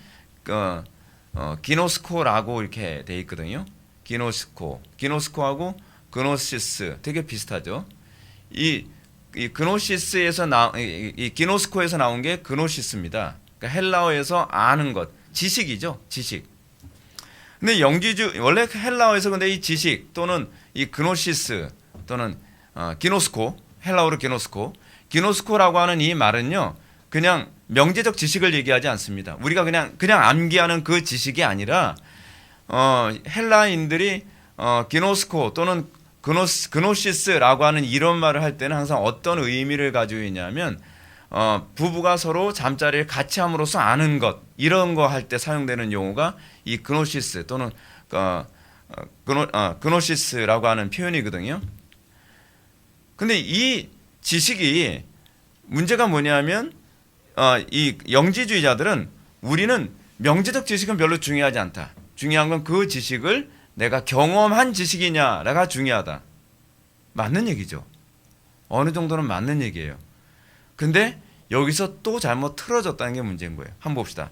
기노스코라고 이렇게 돼 있거든요. 기노스코하고 그노시스 되게 비슷하죠. 이 그노시스에서 이 기노스코에서 나온 게 그노시스입니다. 그러니까 헬라어에서 아는 것, 지식이죠, 지식. 근데 원래 헬라어에서 근데 이 지식 또는 이 그노시스 또는 기노스코, 헬라어로 기노스코라고 하는 이 말은요, 그냥 명제적 지식을 얘기하지 않습니다. 우리가 그냥 암기하는 그 지식이 아니라 헬라인들이 기노스코 또는 그노시스라고 하는 이런 말을 할 때는 항상 어떤 의미를 가지고 있냐면 부부가 서로 잠자리를 같이 함으로써 아는 것 이런 거 할 때 사용되는 용어가 이 그노시스 또는 그노시스라고 하는 표현이거든요. 근데 이 지식이 문제가 뭐냐면 이 영지주의자들은 우리는 명제적 지식은 별로 중요하지 않다. 중요한 건 그 지식을 내가 경험한 지식이냐가 중요하다. 맞는 얘기죠. 어느 정도는 맞는 얘기예요. 근데 여기서 또 잘못 틀어졌다는 게 문제인 거예요. 한번 봅시다.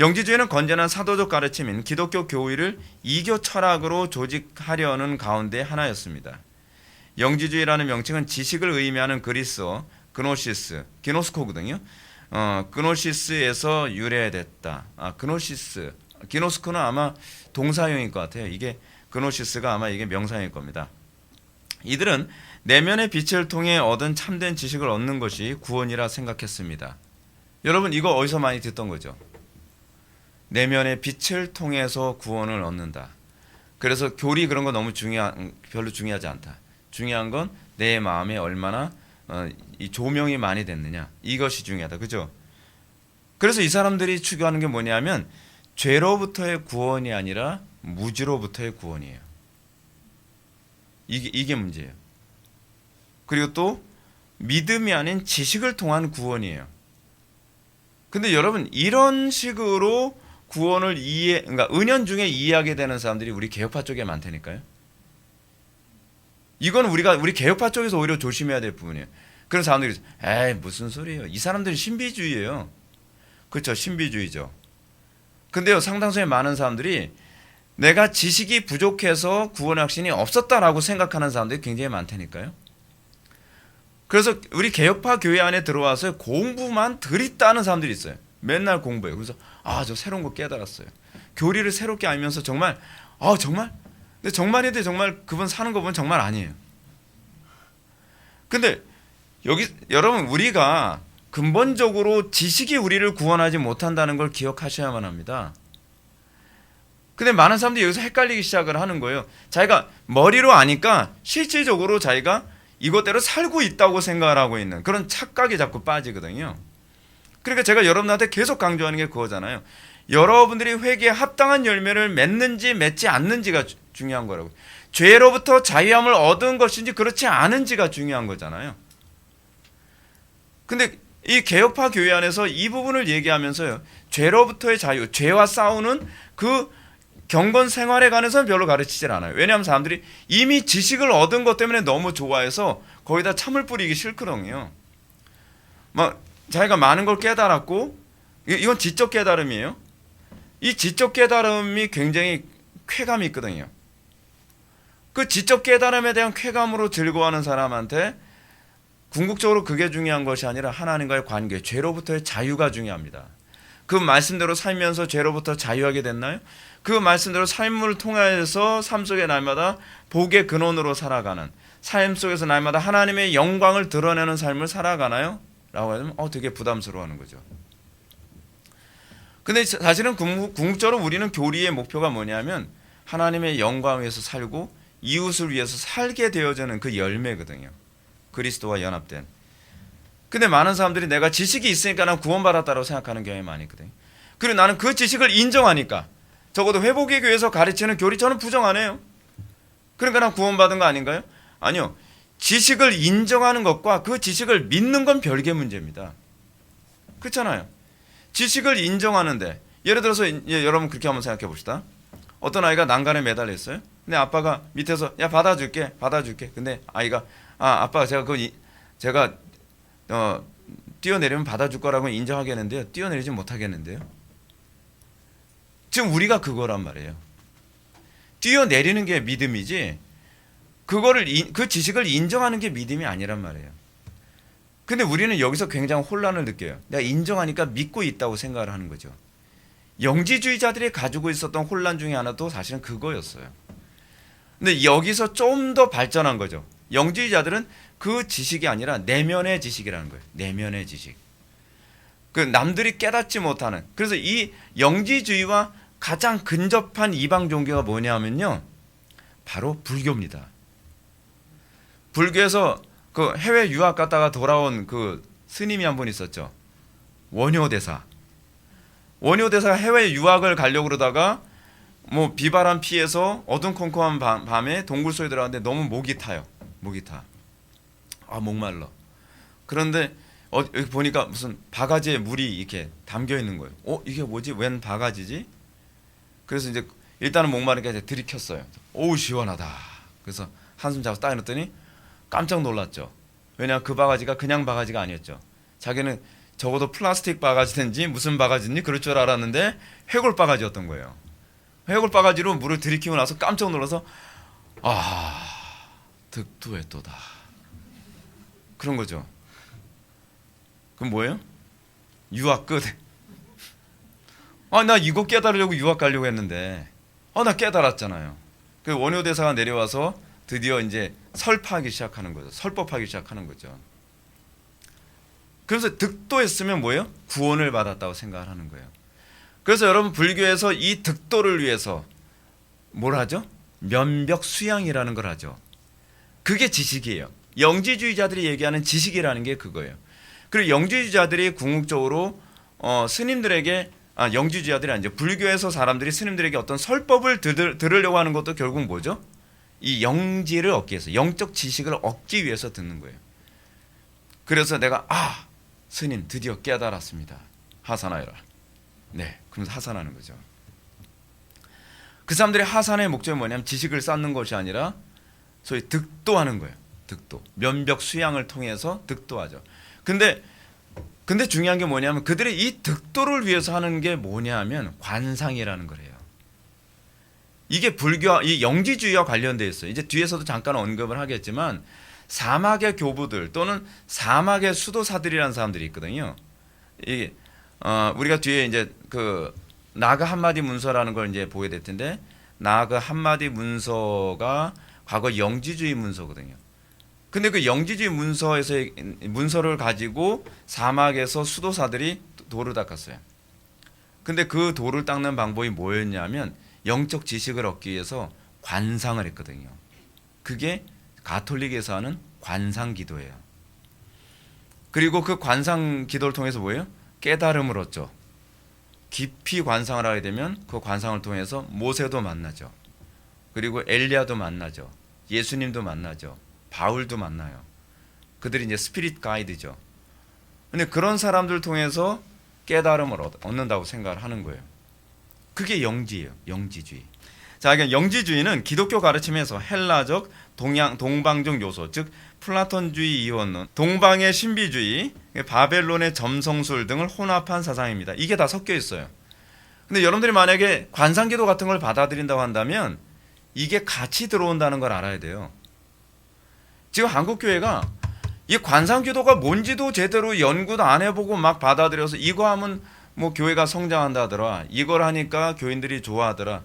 영지주의는 건전한 사도적 가르침인 기독교 교의를 이교 철학으로 조직하려는 가운데 하나였습니다. 영지주의라는 명칭은 지식을 의미하는 그리스어 기노스코거든요. 그노시스에서 유래됐다. 기노스코는 아마 동사형일 것 같아요. 이게 그노시스가 아마 이게 명사형일 겁니다. 이들은 내면의 빛을 통해 얻은 참된 지식을 얻는 것이 구원이라 생각했습니다. 여러분 이거 어디서 많이 듣던 거죠? 내면의 빛을 통해서 구원을 얻는다. 그래서 교리 그런 거 너무 별로 중요하지 않다. 중요한 건 내 마음에 얼마나 이 조명이 많이 됐느냐. 이것이 중요하다. 그죠? 그래서 이 사람들이 추구하는 게 뭐냐면 죄로부터의 구원이 아니라 무지로부터의 구원이에요. 이게 문제예요. 그리고 또 믿음이 아닌 지식을 통한 구원이에요. 근데 여러분 이런 식으로 구원을 그러니까 은연중에 이해하게 되는 사람들이 우리 개혁파 쪽에 많다니까요. 이건 우리 개혁파 쪽에서 오히려 조심해야 될 부분이에요. 그런 사람들이 에이 무슨 소리예요. 이 사람들이 신비주의예요. 그렇죠. 신비주의죠. 근데요 상당수의 많은 사람들이 내가 지식이 부족해서 구원의 확신이 없었다라고 생각하는 사람들이 굉장히 많다니까요. 그래서 우리 개혁파 교회 안에 들어와서 공부만 들이따는 사람들이 있어요. 맨날 공부해요. 그래서 저 새로운 거 깨달았어요. 교리를 새롭게 알면서 정말 근데 정말인데 정말 그분 사는 거 보면 정말 아니에요. 근데 여기 여러분 우리가 근본적으로 지식이 우리를 구원하지 못한다는 걸 기억하셔야만 합니다. 근데 많은 사람들이 여기서 헷갈리기 시작을 하는 거예요. 자기가 머리로 아니까 실질적으로 자기가 이것대로 살고 있다고 생각을 하고 있는 그런 착각이 자꾸 빠지거든요. 그러니까 제가 여러분한테 계속 강조하는 게 그거잖아요. 여러분들이 회개에 합당한 열매를 맺는지 맺지 않는지가 중요한 거라고. 죄로부터 자유함을 얻은 것인지 그렇지 않은지가 중요한 거잖아요. 근데 이 개혁파 교회 안에서 이 부분을 얘기하면서요. 죄로부터의 자유, 죄와 싸우는 그 경건 생활에 관해서는 별로 가르치질 않아요. 왜냐하면 사람들이 이미 지식을 얻은 것 때문에 너무 좋아해서 거기다 참을 뿌리기 싫거든요. 막 자기가 많은 걸 깨달았고 이건 지적 깨달음이에요. 이 지적 깨달음이 굉장히 쾌감이 있거든요. 그 지적 깨달음에 대한 쾌감으로 즐거워하는 사람한테 궁극적으로 그게 중요한 것이 아니라 하나님과의 관계, 죄로부터의 자유가 중요합니다. 그 말씀대로 살면서 죄로부터 자유하게 됐나요? 그 말씀대로 삶을 통해서 삶 속에 날마다 복의 근원으로 살아가는, 삶 속에서 날마다 하나님의 영광을 드러내는 삶을 살아가나요? 라고 하면 되게 부담스러워하는 거죠. 근데 사실은 궁극적으로 우리는 교리의 목표가 뭐냐면 하나님의 영광을 위해서 살고 이웃을 위해서 살게 되어지는 그 열매거든요. 그리스도와 연합된. 근데 많은 사람들이 내가 지식이 있으니까 난 구원받았다고 생각하는 경향이 많이 있거든요. 그리고 나는 그 지식을 인정하니까, 적어도 회복의 교회에서 가르치는 교리 저는 부정 안 해요. 그러니까 난 구원받은 거 아닌가요? 아니요. 지식을 인정하는 것과 그 지식을 믿는 건 별개 문제입니다. 그렇잖아요. 지식을 인정하는데, 예를 들어서 여러분 그렇게 한번 생각해 봅시다. 어떤 아이가 난간에 매달려 있어요. 근데 아빠가 밑에서 야 받아줄게. 근데 아이가 아빠 제가 뛰어내리면 받아줄 거라고 인정하겠는데요. 뛰어내리지 못하겠는데요. 지금 우리가 그거란 말이에요. 뛰어내리는 게 믿음이지 그 지식을 인정하는 게 믿음이 아니란 말이에요. 근데 우리는 여기서 굉장히 혼란을 느껴요. 내가 인정하니까 믿고 있다고 생각을 하는 거죠. 영지주의자들이 가지고 있었던 혼란 중에 하나도 사실은 그거였어요. 근데 여기서 좀 더 발전한 거죠. 영지주의자들은 그 지식이 아니라 내면의 지식이라는 거예요. 내면의 지식. 그 남들이 깨닫지 못하는. 그래서 이 영지주의와 가장 근접한 이방 종교가 뭐냐면요, 바로 불교입니다. 불교에서 그 해외 유학 갔다가 돌아온 그 스님이 한 분 있었죠. 원효대사. 원효대사가 해외 유학을 가려고 그러다가 뭐 비바람 피해서 어둠컴컴한 밤에 동굴 속에 들어갔는데 너무 목이 타요. 목이 타. 목말라. 그런데 여기 보니까 무슨 바가지에 물이 이렇게 담겨 있는 거예요. 이게 뭐지? 웬 바가지지? 그래서 이제 일단은 목마르니까 이제 들이켰어요. 오우 시원하다. 그래서 한숨 자고 딱 일어났더니 깜짝 놀랐죠. 왜냐하면 그 바가지가 그냥 바가지가 아니었죠. 자기는 적어도 플라스틱 바가지든지 무슨 바가지든지 그럴 줄 알았는데 해골 바가지였던 거예요. 해골 바가지로 물을 들이키고 나서 깜짝 놀라서 득도했도다. 그런 거죠. 그럼 뭐예요? 유학 끝. 나 이거 깨달으려고 유학 가려고 했는데 나 깨달았잖아요. 그 원효대사가 내려와서 드디어 이제 설파하기 시작하는 거죠. 설법하기 시작하는 거죠. 그래서 득도했으면 뭐예요? 구원을 받았다고 생각을 하는 거예요. 그래서 여러분 불교에서 이 득도를 위해서 뭘 하죠? 면벽 수양이라는 걸 하죠. 그게 지식이에요. 영지주의자들이 얘기하는 지식이라는 게 그거예요. 그리고 영지주의자들이 궁극적으로 스님들에게 영지주의자들이 아니죠. 불교에서 사람들이 스님들에게 어떤 설법을 들으려고 하는 것도 결국 뭐죠? 이 영지를 얻기 위해서, 영적 지식을 얻기 위해서 듣는 거예요. 그래서 내가 스님 드디어 깨달았습니다. 하산하여라. 네, 그러면서 하산하는 거죠. 그 사람들의 하산의 목적이 뭐냐면 지식을 쌓는 것이 아니라 소위 득도하는 거예요. 득도. 면벽 수양을 통해서 득도하죠. 근데 중요한 게 뭐냐면 그들이 이 득도를 위해서 하는 게 뭐냐면 관상이라는 거예요. 이게 불교, 이 영지주의와 관련되어 있어요. 이제 뒤에서도 잠깐 언급을 하겠지만 사막의 교부들 또는 사막의 수도사들이라는 사람들이 있거든요. 우리가 뒤에 이제 그 나그 한마디 문서라는 걸 이제 보게 될 텐데, 나그 한마디 문서가 과거 영지주의 문서거든요. 근데 그 영지주의 문서를 가지고 사막에서 수도사들이 돌을 닦았어요. 근데 그 돌을 닦는 방법이 뭐였냐면 영적 지식을 얻기 위해서 관상을 했거든요. 그게 가톨릭에서 하는 관상 기도예요. 그리고 그 관상 기도를 통해서 뭐예요? 깨달음을 얻죠. 깊이 관상을 하게 되면 그 관상을 통해서 모세도 만나죠. 그리고 엘리야도 만나죠. 예수님도 만나죠. 바울도 만나요. 그들이 이제 스피릿 가이드죠. 근데 그런 사람들 통해서 깨달음을 얻는다고 생각을 하는 거예요. 그게 영지예요. 영지주의. 자, 그러니까 영지주의는 기독교 가르침에서 헬라적, 동방적 요소, 즉 플라톤주의 이원론, 동방의 신비주의, 바벨론의 점성술 등을 혼합한 사상입니다. 이게 다 섞여 있어요. 근데 여러분들이 만약에 관상기도 같은 걸 받아들인다고 한다면 이게 같이 들어온다는 걸 알아야 돼요. 지금 한국교회가 이 관상기도가 뭔지도 제대로 연구도 안 해보고 막 받아들여서 이거 하면 뭐 교회가 성장한다더라, 이걸 하니까 교인들이 좋아하더라.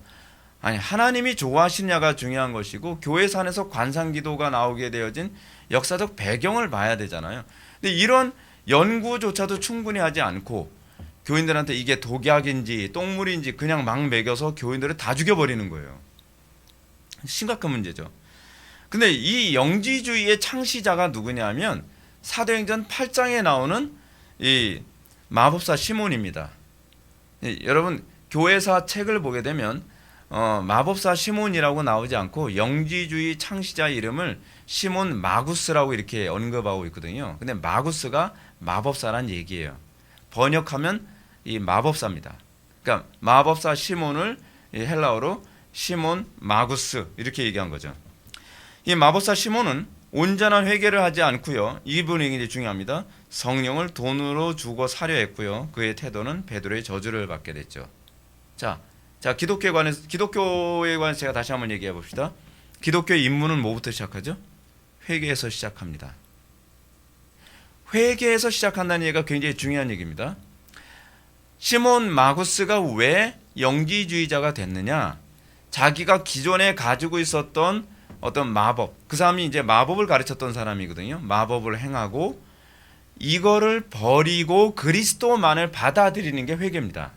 아니, 하나님이 좋아하시냐가 중요한 것이고 교회 산에서 관상기도가 나오게 되어진 역사적 배경을 봐야 되잖아요. 근데 이런 연구조차도 충분히 하지 않고 교인들한테 이게 독약인지 똥물인지 그냥 막 먹여서 교인들을 다 죽여버리는 거예요. 심각한 문제죠. 근데 이 영지주의의 창시자가 누구냐면 사도행전 8장에 나오는 이 마법사 시몬입니다. 여러분 교회사 책을 보게 되면 마법사 시몬이라고 나오지 않고 영지주의 창시자 이름을 시몬 마구스라고 이렇게 언급하고 있거든요. 근데 마구스가 마법사란 얘기예요. 번역하면 이 마법사입니다. 그러니까 마법사 시몬을 헬라어로 시몬 마구스 이렇게 얘기한 거죠. 이 마법사 시몬은 온전한 회개를 하지 않고요. 이 부분이 굉장히 중요합니다. 성령을 돈으로 주고 사려 했고요. 그의 태도는 베드로의 저주를 받게 됐죠. 자, 기독교에 관해서 제가 다시 한번 얘기해 봅시다. 기독교의 입문은 뭐부터 시작하죠? 회개에서 시작합니다. 회개에서 시작한다는 얘기가 굉장히 중요한 얘기입니다. 시몬 마구스가 왜 영지주의자가 됐느냐? 자기가 기존에 가지고 있었던 어떤 마법, 그 사람이 이제 마법을 가르쳤던 사람이거든요. 마법을 행하고 이거를 버리고 그리스도만을 받아들이는 게 회개입니다.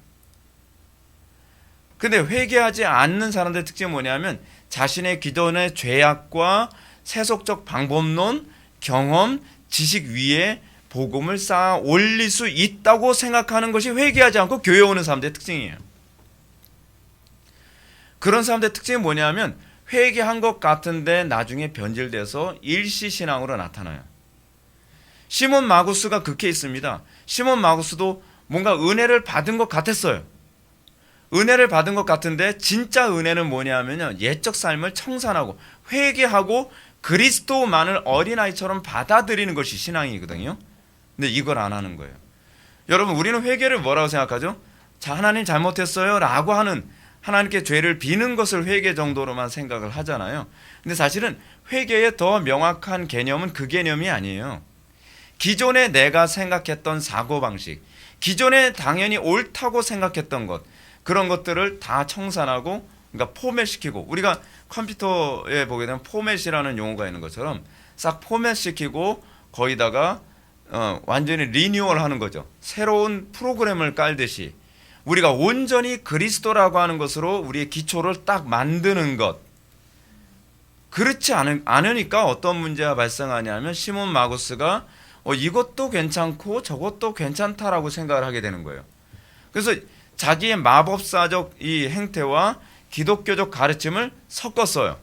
근데 회개하지 않는 사람들의 특징이 뭐냐면 자신의 기존의 죄악과 세속적 방법론, 경험, 지식 위에 복음을 쌓아 올릴 수 있다고 생각하는 것이 회개하지 않고 교회 오는 사람들의 특징이에요. 그런 사람들의 특징이 뭐냐면 회개한 것 같은데 나중에 변질돼서 일시신앙으로 나타나요. 시몬 마구스가 그 케이스입니다. 시몬 마구스도 뭔가 은혜를 받은 것 같았어요. 은혜를 받은 것 같은데 진짜 은혜는 뭐냐면요, 옛적 삶을 청산하고 회개하고 그리스도만을 어린아이처럼 받아들이는 것이 신앙이거든요. 근데 이걸 안 하는 거예요. 여러분, 우리는 회개를 뭐라고 생각하죠? 자, 하나님 잘못했어요 라고 하는, 하나님께 죄를 비는 것을 회개 정도로만 생각을 하잖아요. 근데 사실은 회개의 더 명확한 개념은 그 개념이 아니에요. 기존에 내가 생각했던 사고방식, 기존에 당연히 옳다고 생각했던 것, 그런 것들을 다 청산하고, 그러니까 포맷시키고, 우리가 컴퓨터에 보게 되면 포맷이라는 용어가 있는 것처럼 싹 포맷시키고 거기다가 완전히 리뉴얼 하는 거죠. 새로운 프로그램을 깔듯이 우리가 온전히 그리스도라고 하는 것으로 우리의 기초를 딱 만드는 것. 그렇지 않으니까 어떤 문제가 발생하냐면 시몬 마구스가 이것도 괜찮고 저것도 괜찮다라고 생각을 하게 되는 거예요. 그래서 자기의 마법사적 이 행태와 기독교적 가르침을 섞었어요.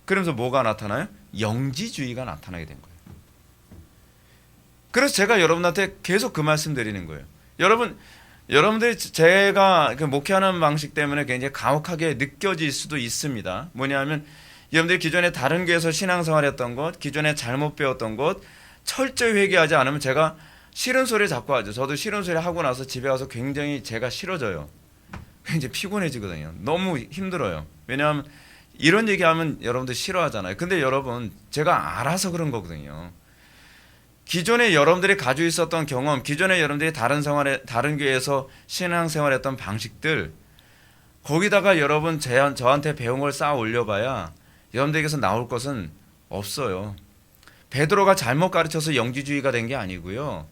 그러면서 뭐가 나타나요? 영지주의가 나타나게 된 거예요. 그래서 제가 여러분한테 계속 그 말씀 드리는 거예요. 여러분들이 제가 목회하는 방식 때문에 굉장히 가혹하게 느껴질 수도 있습니다. 뭐냐면 여러분들이 기존에 다른 교회에서 신앙생활했던 것, 기존에 잘못 배웠던 것 철저히 회개하지 않으면 제가 싫은 소리 자꾸 하죠. 저도 싫은 소리 하고 나서 집에 가서 굉장히 제가 싫어져요. 굉장히 피곤해지거든요. 너무 힘들어요. 왜냐하면 이런 얘기하면 여러분들 싫어하잖아요. 근데 여러분, 제가 알아서 그런 거거든요. 기존에 여러분들이 가지고 있었던 경험, 기존에 여러분들이 다른 교회에서 신앙생활했던 방식들, 거기다가 여러분 저한테 배운 걸 쌓아 올려봐야 여러분들에게서 나올 것은 없어요. 베드로가 잘못 가르쳐서 영지주의가 된 게 아니고요.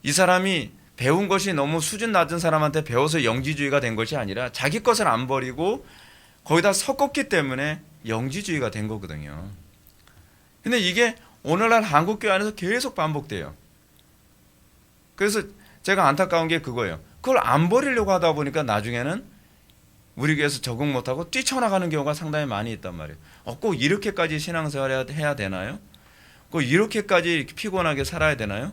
이 사람이 배운 것이 너무 수준 낮은 사람한테 배워서 영지주의가 된 것이 아니라 자기 것을 안 버리고 거기다 섞었기 때문에 영지주의가 된 거거든요. 근데 이게 오늘날 한국교회 안에서 계속 반복돼요. 그래서 제가 안타까운 게 그거예요. 그걸 안 버리려고 하다 보니까 나중에는 우리 교회에서 적응 못하고 뛰쳐나가는 경우가 상당히 많이 있단 말이에요. 꼭 이렇게까지 신앙생활 해야 되나요? 꼭 이렇게까지 피곤하게 살아야 되나요?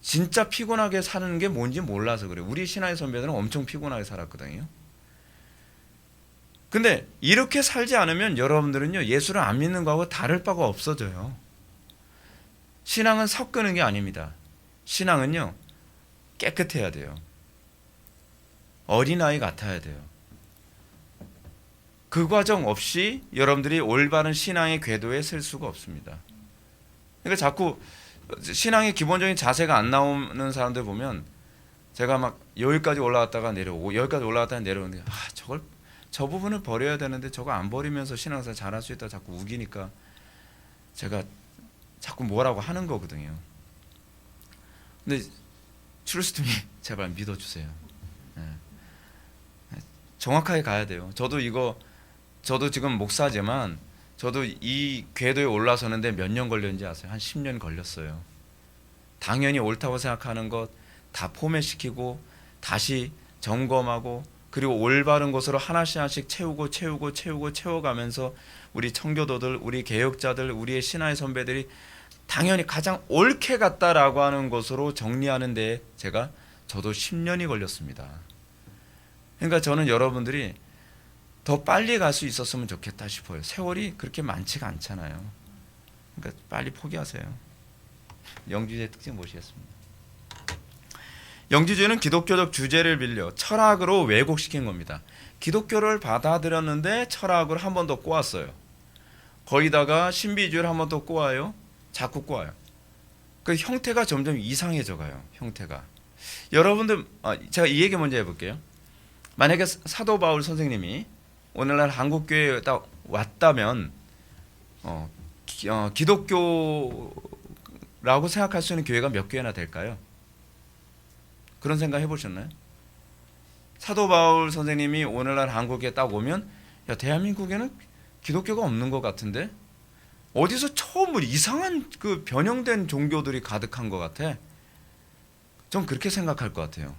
진짜 피곤하게 사는 게 뭔지 몰라서 그래요. 우리 신앙의 선배들은 엄청 피곤하게 살았거든요. 근데 이렇게 살지 않으면 여러분들은요, 예수를 안 믿는 거하고 다를 바가 없어져요. 신앙은 섞이는 게 아닙니다. 신앙은요, 깨끗해야 돼요. 어린아이 같아야 돼요. 그 과정 없이 여러분들이 올바른 신앙의 궤도에 설 수가 없습니다. 그러니까 자꾸 신앙의 기본적인 자세가 안 나오는 사람들 보면 제가 막 여기까지 올라갔다가 내려오고 여기까지 올라갔다가 내려오는데 저 부분을 버려야 되는데 저거 안 버리면서 신앙생활 잘할 수 있다 자꾸 우기니까 제가 자꾸 뭐라고 하는 거거든요. 근데 트루스트미 제발 믿어주세요. 네. 정확하게 가야 돼요. 저도 지금 목사지만 저도 이 궤도에 올라서는데 몇 년 걸렸는지 아세요? 한 10년 걸렸어요. 당연히 옳다고 생각하는 것 다 포맷시키고 다시 점검하고 그리고 올바른 것으로 하나씩 채워가면서 우리 청교도들, 우리 개혁자들, 우리의 신화의 선배들이 당연히 가장 옳게 갔다라고 하는 것으로 정리하는 데 저도 10년이 걸렸습니다. 그러니까 저는 여러분들이 더 빨리 갈 수 있었으면 좋겠다 싶어요. 세월이 그렇게 많지가 않잖아요. 그러니까 빨리 포기하세요. 영지주의 특징 보시겠습니다. 영지주의는 기독교적 주제를 빌려 철학으로 왜곡시킨 겁니다. 기독교를 받아들였는데 철학을 한 번 더 꼬았어요. 거기다가 신비주의를 한 번 더 꼬아요. 자꾸 꼬아요. 그 형태가 점점 이상해져 가요. 형태가. 여러분들 제가 이 얘기 먼저 해볼게요. 만약에 사도 바울 선생님이 오늘날 한국교회에 딱 왔다면 기독교라고 생각할 수 있는 교회가 몇 교회나 될까요? 그런 생각 해보셨나요? 사도 바울 선생님이 오늘날 한국에 딱 오면 야 대한민국에는 기독교가 없는 것 같은데 어디서 처음 이상한 그 변형된 종교들이 가득한 것 같아. 좀 그렇게 생각할 것 같아요.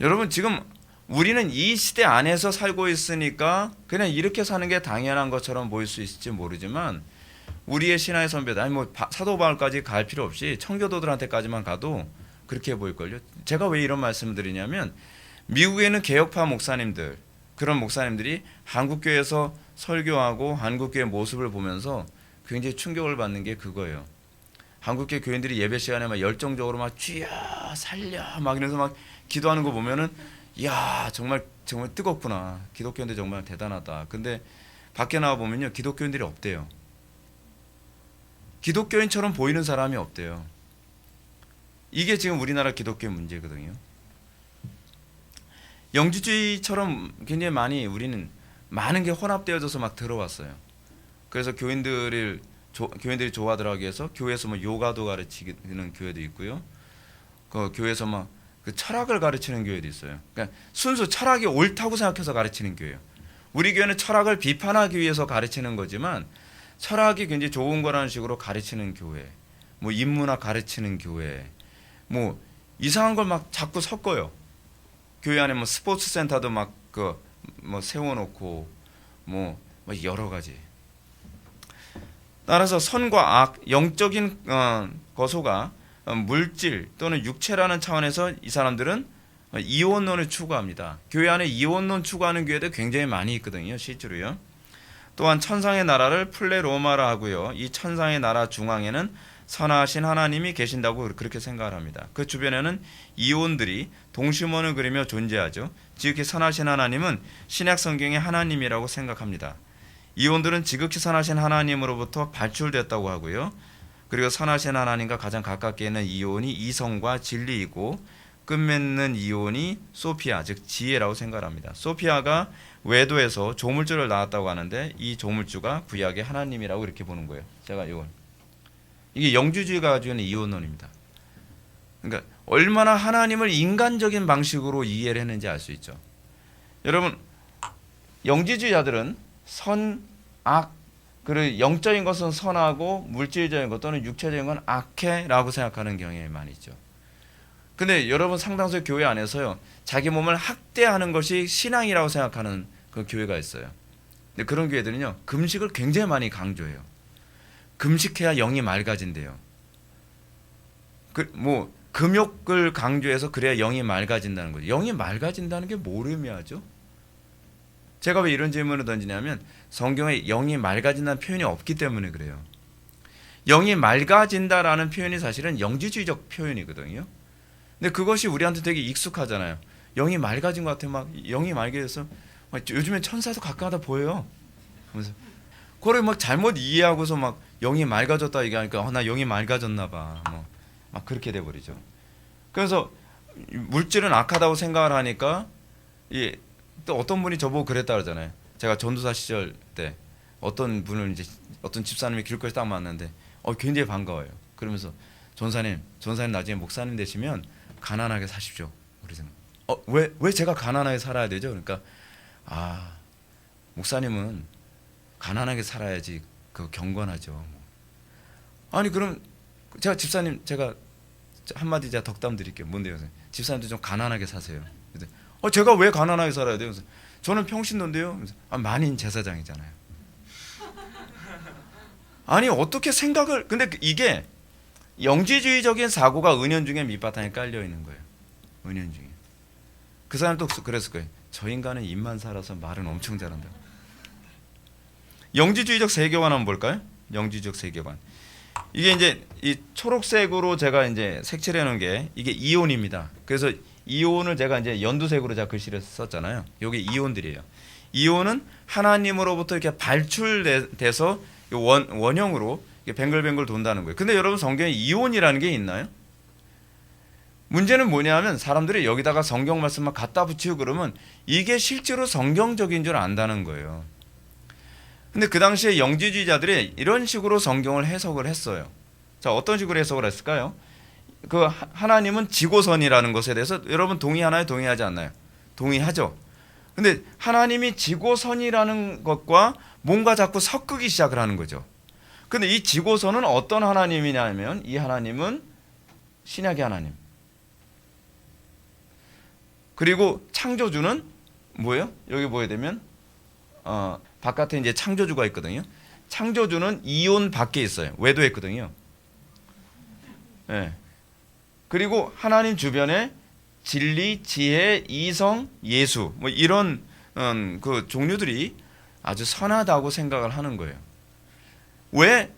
여러분 지금 우리는 이 시대 안에서 살고 있으니까 그냥 이렇게 사는 게 당연한 것처럼 보일 수 있을지 모르지만 우리의 신화의 선배들 아니 사도 바울까지 갈 필요 없이 청교도들한테까지만 가도 그렇게 보일걸요. 제가 왜 이런 말씀을 드리냐면 미국에는 개혁파 목사님들 그런 목사님들이 한국교회에서 설교하고 한국교회 모습을 보면서 굉장히 충격을 받는 게 그거예요. 한국교회 교인들이 예배 시간에 막 열정적으로 막 주여 살려 막 이러면서 막 기도하는 거 보면은 이야 정말 뜨겁구나. 기독교인들 정말 대단하다. 근데 밖에 나와 보면요 기독교인들이 없대요. 기독교인처럼 보이는 사람이 없대요. 이게 지금 우리나라 기독교의 문제거든요. 영지주의처럼 굉장히 우리는 많은 게 혼합되어져서 막 들어왔어요. 그래서 교인들이 조화들하기 위해서 교회에서 뭐 요가도 가르치는 교회도 있고요. 그 교회에서 막 그 철학을 가르치는 교회도 있어요. 그러니까 순수 철학이 옳다고 생각해서 가르치는 교회예요. 우리 교회는 철학을 비판하기 위해서 가르치는 거지만 철학이 굉장히 좋은 거라는 식으로 가르치는 교회, 뭐 인문학 가르치는 교회, 뭐 이상한 걸 막 자꾸 섞어요. 교회 안에 뭐 스포츠 센터도 막 뭐 세워놓고 뭐 여러 가지. 따라서 선과 악, 영적인 거소가 물질 또는 육체라는 차원에서 이 사람들은 이원론을 추구합니다. 교회 안에 이원론 추구하는 교회도 굉장히 많이 있거든요. 실제로요. 또한 천상의 나라를 플레로마라 하고요. 이 천상의 나라 중앙에는 선하신 하나님이 계신다고 그렇게 생각을 합니다. 그 주변에는 이온들이 동심원을 그리며 존재하죠. 지극히 선하신 하나님은 신약 성경의 하나님이라고 생각합니다. 이온들은 지극히 선하신 하나님으로부터 발출됐다고 하고요. 그리고 선하신 하나님과 가장 가깝게 있는 이온이 이성과 진리이고 끝맺는 이온이 소피아 즉 지혜라고 생각합니다. 소피아가 외도에서 조물주를 낳았다고 하는데 이 조물주가 구약의 하나님이라고 이렇게 보는 거예요. 제가 이게 영주주의가 가지고 있는 이원론입니다. 그러니까 얼마나 하나님을 인간적인 방식으로 이해를 했는지 알 수 있죠. 여러분 영지주의자들은 선, 악, 그리고 영적인 것은 선하고 물질적인 것 또는 육체적인 건 악해라고 생각하는 경향이 많이 있죠. 근데 여러분 상당수 교회 안에서요 자기 몸을 학대하는 것이 신앙이라고 생각하는 그 교회가 있어요. 근데 그런 교회들은요 금식을 굉장히 많이 강조해요. 금식해야 영이 맑아진대요. 금욕을 강조해서 그래야 영이 맑아진다는 거죠. 영이 맑아진다는 게 뭘 의미하죠? 제가 왜 이런 질문을 던지냐면 성경에 영이 맑아진다는 표현이 없기 때문에 그래요. 영이 맑아진다라는 표현이 사실은 영지주의적 표현이거든요. 근데 그것이 우리한테 되게 익숙하잖아요. 영이 맑아진 것 같아. 막 영이 맑아져서 요즘엔 천사도 가끔가다 보여요. 그래서 그걸 막 잘못 이해하고서 막 영이 맑아졌다 얘기하니까 나 영이 맑아졌나 봐. 뭐 막 그렇게 돼 버리죠. 그래서 물질은 악하다고 생각을 하니까 또 어떤 분이 저보고 그랬다 그러잖아요. 제가 전도사 시절 때 어떤 분을 이제 어떤 집사님이 길거리에서 딱 만났는데 굉장히 반가워요. 그러면서 전사님 나중에 목사님 되시면 가난하게 사십시오. 그러잖아요. 왜 제가 가난하게 살아야 되죠? 그러니까 목사님은 가난하게 살아야지 그 경건하죠. 아니 그럼 집사님 제가 한마디 제가 덕담 드릴게요. 뭔데요? 집사님도 좀 가난하게 사세요. 제가 왜 가난하게 살아야 돼요? 저는 평신도인데요. 만인 제사장이잖아요. 아니 어떻게 생각을 근데 이게 영지주의적인 사고가 은연중에 밑바탕에 깔려 있는 거예요. 은연중에. 그 사람 또 그랬을 거예요. 저 인간은 입만 살아서 말은 엄청 잘한다. 영지주의적 세계관 한번 볼까요? 영지주의적 세계관. 이게 이제 이 초록색으로 제가 이제 색칠해 놓은 게 이게 이온입니다. 그래서 이온을 제가 이제 연두색으로 제가 글씨를 썼잖아요. 이게 이온들이에요. 이온은 하나님으로부터 이렇게 발출돼서 원형으로 뱅글뱅글 돈다는 거예요. 근데 여러분 성경에 이온이라는 게 있나요? 문제는 뭐냐면 사람들이 여기다가 성경 말씀만 갖다 붙이고 그러면 이게 실제로 성경적인 줄 안다는 거예요. 근데 그 당시에 영지주의자들이 이런 식으로 성경을 해석을 했어요. 자, 어떤 식으로 해석을 했을까요? 그 하나님은 지고선이라는 것에 대해서 여러분 동의하나요? 동의하지 않나요? 동의하죠. 근데 하나님이 지고선이라는 것과 뭔가 자꾸 섞기 시작을 하는 거죠. 근데 이 지고선은 어떤 하나님이냐면 이 하나님은 신약의 하나님. 그리고 창조주는 뭐예요? 여기 보게 되면 바깥에 이제 창조주가 있거든요. 창조주는 이온 밖에 있어요. 외도했거든요. 네. 그리고 하나님 주변에 진리, 지혜, 이성, 예수 뭐 이런 그 종류들이 아주 선하다고 생각을 하는 거예요. 왜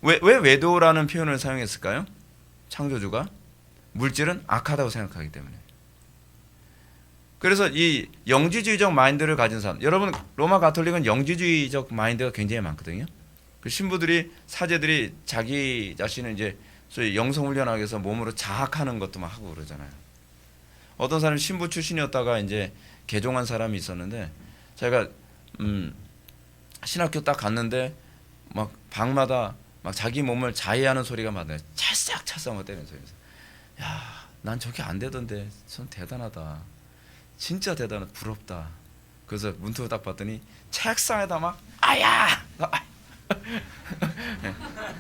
외도라는 표현을 사용했을까요? 창조주가 물질은 악하다고 생각하기 때문에. 그래서 이 영지주의적 마인드를 가진 사람, 여러분 로마 가톨릭은 영지주의적 마인드가 굉장히 많거든요. 그 신부들이 사제들이 자기 자신을 이제 소위 영성 훈련하기 위해서 몸으로 자학하는 것도 막 하고 그러잖아요. 어떤 사람이 신부 출신이었다가 이제 개종한 사람이 있었는데 제가 신학교 딱 갔는데 막 방마다 막 자기 몸을 자해하는 소리가 막 나요. 찰싹찰싹 막 때리는 소리면서 야, 난 저게 안 되던데 전 대단하다. 진짜 대단하다. 부럽다. 그래서 문틈을 딱 봤더니 책상에다 막 아야!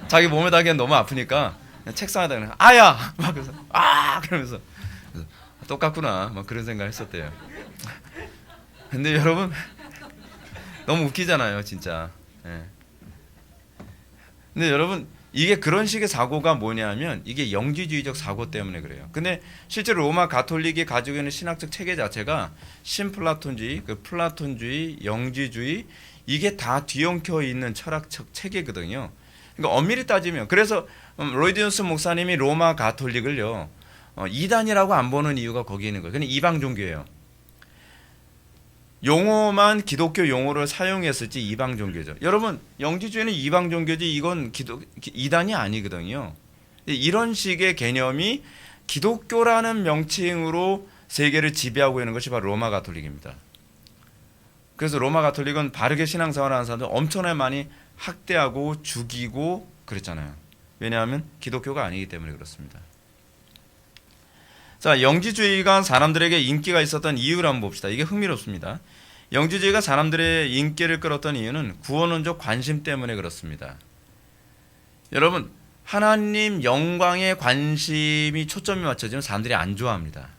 자기 몸에다 하기엔 너무 아프니까 책상에다 그냥 아야! 막 그래서 그러면서 똑같구나. 막 그런 생각을 했었대요. 근데 여러분 너무 웃기잖아요, 진짜. 예. 근데 여러분 이게 그런 식의 사고가 뭐냐면 이게 영지주의적 사고 때문에 그래요. 근데 실제로 로마 가톨릭이 가지고 있는 신학적 체계 자체가 신플라톤주의, 그 플라톤주의, 영지주의 이게 다 뒤엉켜 있는 철학적 체계거든요. 그러니까 엄밀히 따지면 그래서 로이디누스 목사님이 로마 가톨릭을요 이단이라고 안 보는 이유가 거기 있는 거예요. 그냥 이방 종교예요. 용어만 기독교 용어를 사용했을지 이방 종교죠. 여러분 영지주의는 이방 종교지 이건 이단이 아니거든요. 이런 식의 개념이 기독교라는 명칭으로 세계를 지배하고 있는 것이 바로 로마 가톨릭입니다. 그래서 로마 가톨릭은 바르게 신앙생활하는 사람들 엄청나게 많이 학대하고 죽이고 그랬잖아요. 왜냐하면 기독교가 아니기 때문에 그렇습니다. 자, 영지주의가 사람들에게 인기가 있었던 이유를 한번 봅시다. 이게 흥미롭습니다. 영지주의가 사람들의 인기를 끌었던 이유는 구원론적 관심 때문에 그렇습니다. 여러분, 하나님 영광에 관심이 초점이 맞춰지면 사람들이 안 좋아합니다.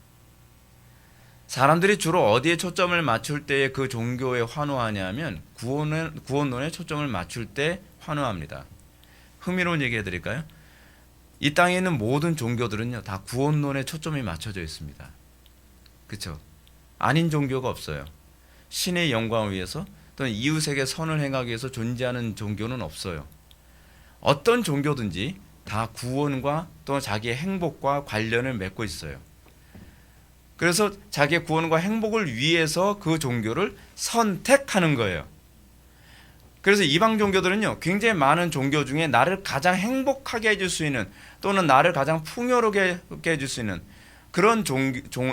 사람들이 주로 어디에 초점을 맞출 때에 그 종교에 환호하냐면 구원론에 초점을 맞출 때 환호합니다. 흥미로운 얘기 해드릴까요? 이 땅에 있는 모든 종교들은요 다 구원론에 초점이 맞춰져 있습니다. 그렇죠? 아닌 종교가 없어요. 신의 영광을 위해서 또는 이웃에게 선을 행하기 위해서 존재하는 종교는 없어요. 어떤 종교든지 다 구원과 또 자기의 행복과 관련을 맺고 있어요. 그래서 자기의 구원과 행복을 위해서 그 종교를 선택하는 거예요. 그래서 이방 종교들은요, 굉장히 많은 종교 중에 나를 가장 행복하게 해줄 수 있는, 또는 나를 가장 풍요롭게 해줄 수 있는 그런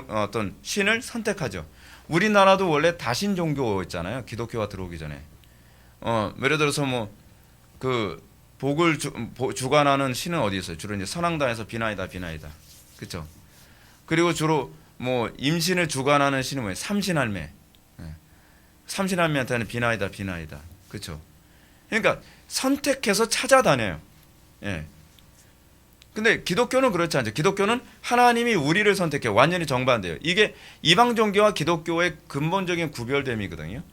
어떤 신을 선택하죠. 우리나라도 원래 다신 종교였잖아요. 기독교가 들어오기 전에. 예를 들어서 뭐 그 복을 주관하는 신은 어디 있어요? 주로 이제 선왕당에서 비나이다, 그렇죠? 그리고 주로 뭐 임신을 주관하는 신은 뭐예요? 삼신할매. 삼신할매한테는 비나이다, 그렇죠? 그러니까 선택해서 찾아다녀요. 예. 근데 기독교는 그렇지 않죠. 기독교는 하나님이 우리를 선택해. 완전히 정반대예요. 이게 이방 종교와 기독교의 근본적인 구별됨이거든요.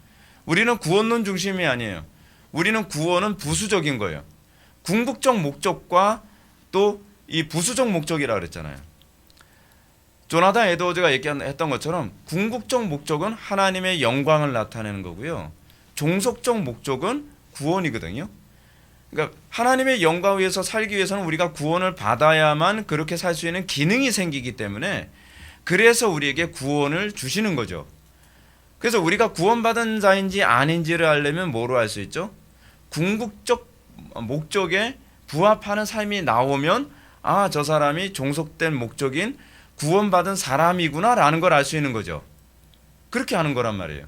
우리는 구원론 중심이 아니에요. 우리는 구원은 부수적인 거예요. 궁극적 목적과 또 이 부수적 목적이라 그랬잖아요. 조나단 에드워즈가 얘기했던 것처럼 궁극적 목적은 하나님의 영광을 나타내는 거고요. 종속적 목적은 구원이거든요. 그러니까 하나님의 영광 위해서 살기 위해서는 우리가 구원을 받아야만 그렇게 살 수 있는 기능이 생기기 때문에, 그래서 우리에게 구원을 주시는 거죠. 그래서 우리가 구원받은 자인지 아닌지를 알려면 뭐로 알 수 있죠? 궁극적 목적에 부합하는 삶이 나오면, 아, 저 사람이 종속된 목적인 구원받은 사람이구나라는 걸 알 수 있는 거죠. 그렇게 하는 거란 말이에요.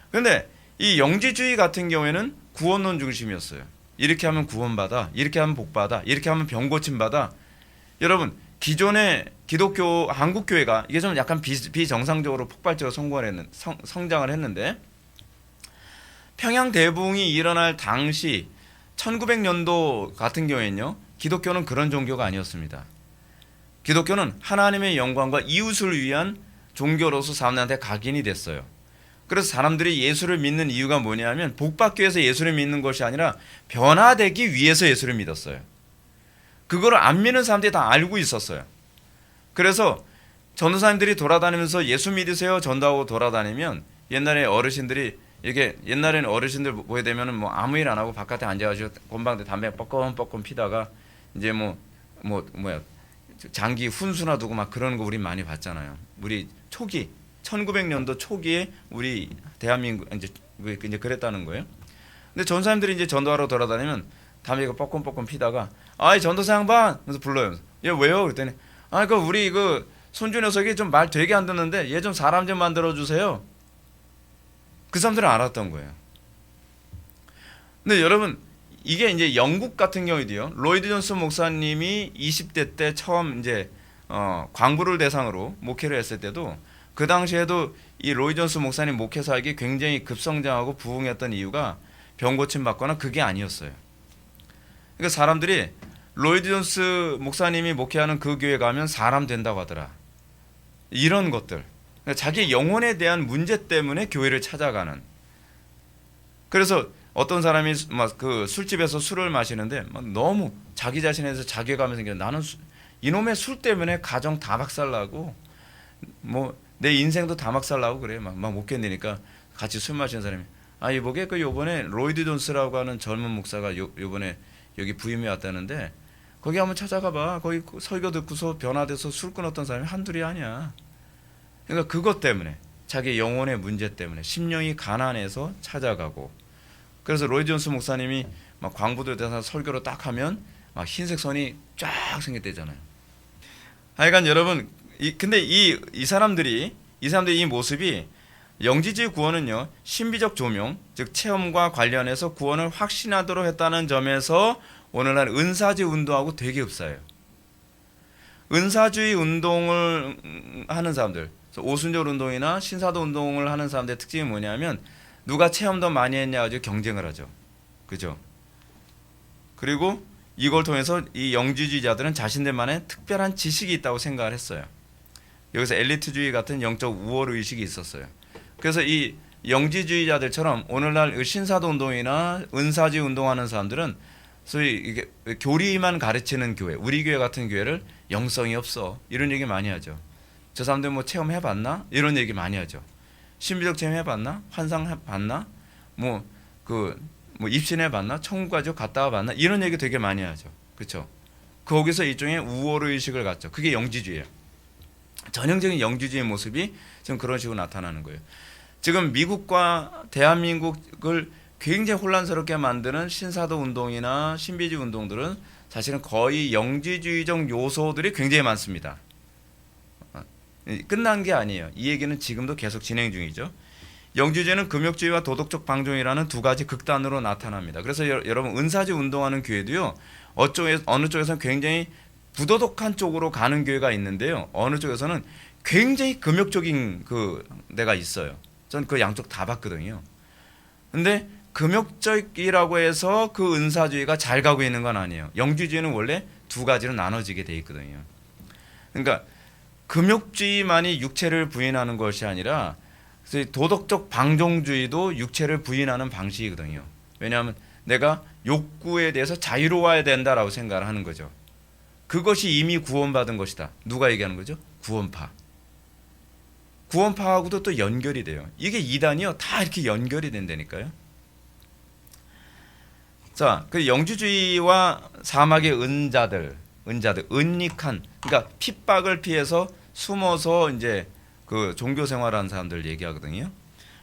그런데 이 영지주의 같은 경우에는 구원론 중심이었어요. 이렇게 하면 구원받아, 이렇게 하면 복받아, 이렇게 하면 병 고침받아. 여러분, 기존의 기독교 한국교회가 이게 좀 약간 비정상적으로 폭발적으로 성장을 했는데, 평양 대붕이 일어날 당시 1900년도 같은 경우에는요, 기독교는 그런 종교가 아니었습니다. 기독교는 하나님의 영광과 이웃을 위한 종교로서 사람들한테 각인이 됐어요. 그래서 사람들이 예수를 믿는 이유가 뭐냐면, 복받기 위해서 예수를 믿는 것이 아니라 변화되기 위해서 예수를 믿었어요. 그거를 안 믿는 사람들이 다 알고 있었어요. 그래서 전도사님들이 돌아다니면서 예수 믿으세요 전도하고 돌아다니면, 옛날에는 어르신들 보게 되면은 뭐 아무 일 안 하고 바깥에 앉아가지고 곤방대 담배 뻐끔뻐끔 피다가 이제 장기 훈수나 두고 막 그러는 거 우리 많이 봤잖아요. 우리 초기 1900년도 초기에 우리 대한민국 이제 그랬다는 거예요. 근데 전사님들이 이제 전도하러 돌아다니면 담배가 뻐끔뻐끔 피다가, 아이 전도사 양반 그래서 불러요. 얘 왜요? 그랬더니, 그 우리 그 손주 녀석이 좀 말 되게 안 듣는데 얘 좀 사람 좀 만들어 주세요. 그 사람들은 알았던 거예요. 근데 여러분, 이게 이제 영국 같은 경우도요, 로이드 존스 목사님이 20대 때 처음 이제 광부를 대상으로 목회를 했을 때도, 그 당시에도 이 로이드 존스 목사님 목회 사역이 굉장히 급성장하고 부흥했던 이유가 병 고침 받거나 그게 아니었어요. 그러니까 사람들이 로이드 존스 목사님이 목회하는 그 교회 가면 사람 된다고 하더라. 이런 것들. 그러니까 자기 영혼에 대한 문제 때문에 교회를 찾아가는. 그래서 어떤 사람이 막 그 술집에서 술을 마시는데 막 너무 자기 자신에 대해서 자괴감이 생겨. 나는 이놈의 술 때문에 가정 다 박살나고 뭐 내 인생도 다 박살나고 그래. 막 못 견디니까 같이 술 마시는 사람이, 이보게 그 요번에 로이드 존스라고 하는 젊은 목사가 요번에 여기 부임해 왔다는데 거기 한번 찾아가 봐. 거기 설교 듣고서 변화돼서 술 끊었던 사람이 한둘이 아니야. 그러니까 그것 때문에, 자기 영혼의 문제 때문에 심령이 가난해서 찾아가고. 그래서 로이드 존스 목사님이 막 광부들 대해서 설교를 딱 하면 막 흰색 선이 쫙 생겼대잖아요. 하여간 여러분, 근데 이 사람들이 이 모습이, 영지주의 구원은요, 신비적 조명, 즉 체험과 관련해서 구원을 확신하도록 했다는 점에서 오늘날 은사주의 운동하고 되게 흡사해요. 은사주의 운동을 하는 사람들, 오순절 운동이나 신사도 운동을 하는 사람들의 특징이 뭐냐면, 누가 체험 더 많이 했냐 가지고 경쟁을 하죠. 그죠? 그리고 이걸 통해서 이 영지주의자들은 자신들만의 특별한 지식이 있다고 생각을 했어요. 여기서 엘리트주의 같은 영적 우월 의식이 있었어요. 그래서 이 영지주의자들처럼 오늘날 신사도 운동이나 은사주의 운동하는 사람들은 소위 이게 교리만 가르치는 교회, 우리 교회 같은 교회를 영성이 없어, 이런 얘기 많이 하죠. 저 사람들 뭐 체험해봤나? 이런 얘기 많이 하죠. 신비적 체험해봤나? 환상해봤나? 뭐 입신해봤나? 천국 가지고 갔다 와봤나? 이런 얘기 되게 많이 하죠. 그렇죠? 거기서 일종의 우월 의식을 갖죠. 그게 영지주의예요. 전형적인 영지주의 모습이 지금 그런 식으로 나타나는 거예요. 지금 미국과 대한민국을 굉장히 혼란스럽게 만드는 신사도 운동이나 신비주의 운동들은 사실은 거의 영지주의적 요소들이 굉장히 많습니다. 끝난 게 아니에요. 이 얘기는 지금도 계속 진행 중이죠. 영지주의는 금욕주의와 도덕적 방종이라는 두 가지 극단으로 나타납니다. 그래서 여러분 은사주 운동하는 교회도요. 어느 쪽에서는 굉장히 부도덕한 쪽으로 가는 교회가 있는데요. 어느 쪽에서는 굉장히 금욕적인 그 데가 있어요. 전 그 양쪽 다 봤거든요. 근데 금욕적이라고 해서 그 은사주의가 잘 가고 있는 건 아니에요. 영지주의는 원래 두 가지로 나눠지게 돼 있거든요. 그러니까 금욕주의만이 육체를 부인하는 것이 아니라 도덕적 방종주의도 육체를 부인하는 방식이거든요. 왜냐하면 내가 욕구에 대해서 자유로워야 된다라고 생각을 하는 거죠. 그것이 이미 구원받은 것이다. 누가 얘기하는 거죠? 구원파. 구원파하고도 또 연결이 돼요. 이게 이단이요. 다 이렇게 연결이 된다니까요. 자, 그 영지주의와 사막의 은자들, 은닉한, 그러니까 핍박을 피해서 숨어서 이제 그 종교 생활하는 사람들 얘기하거든요.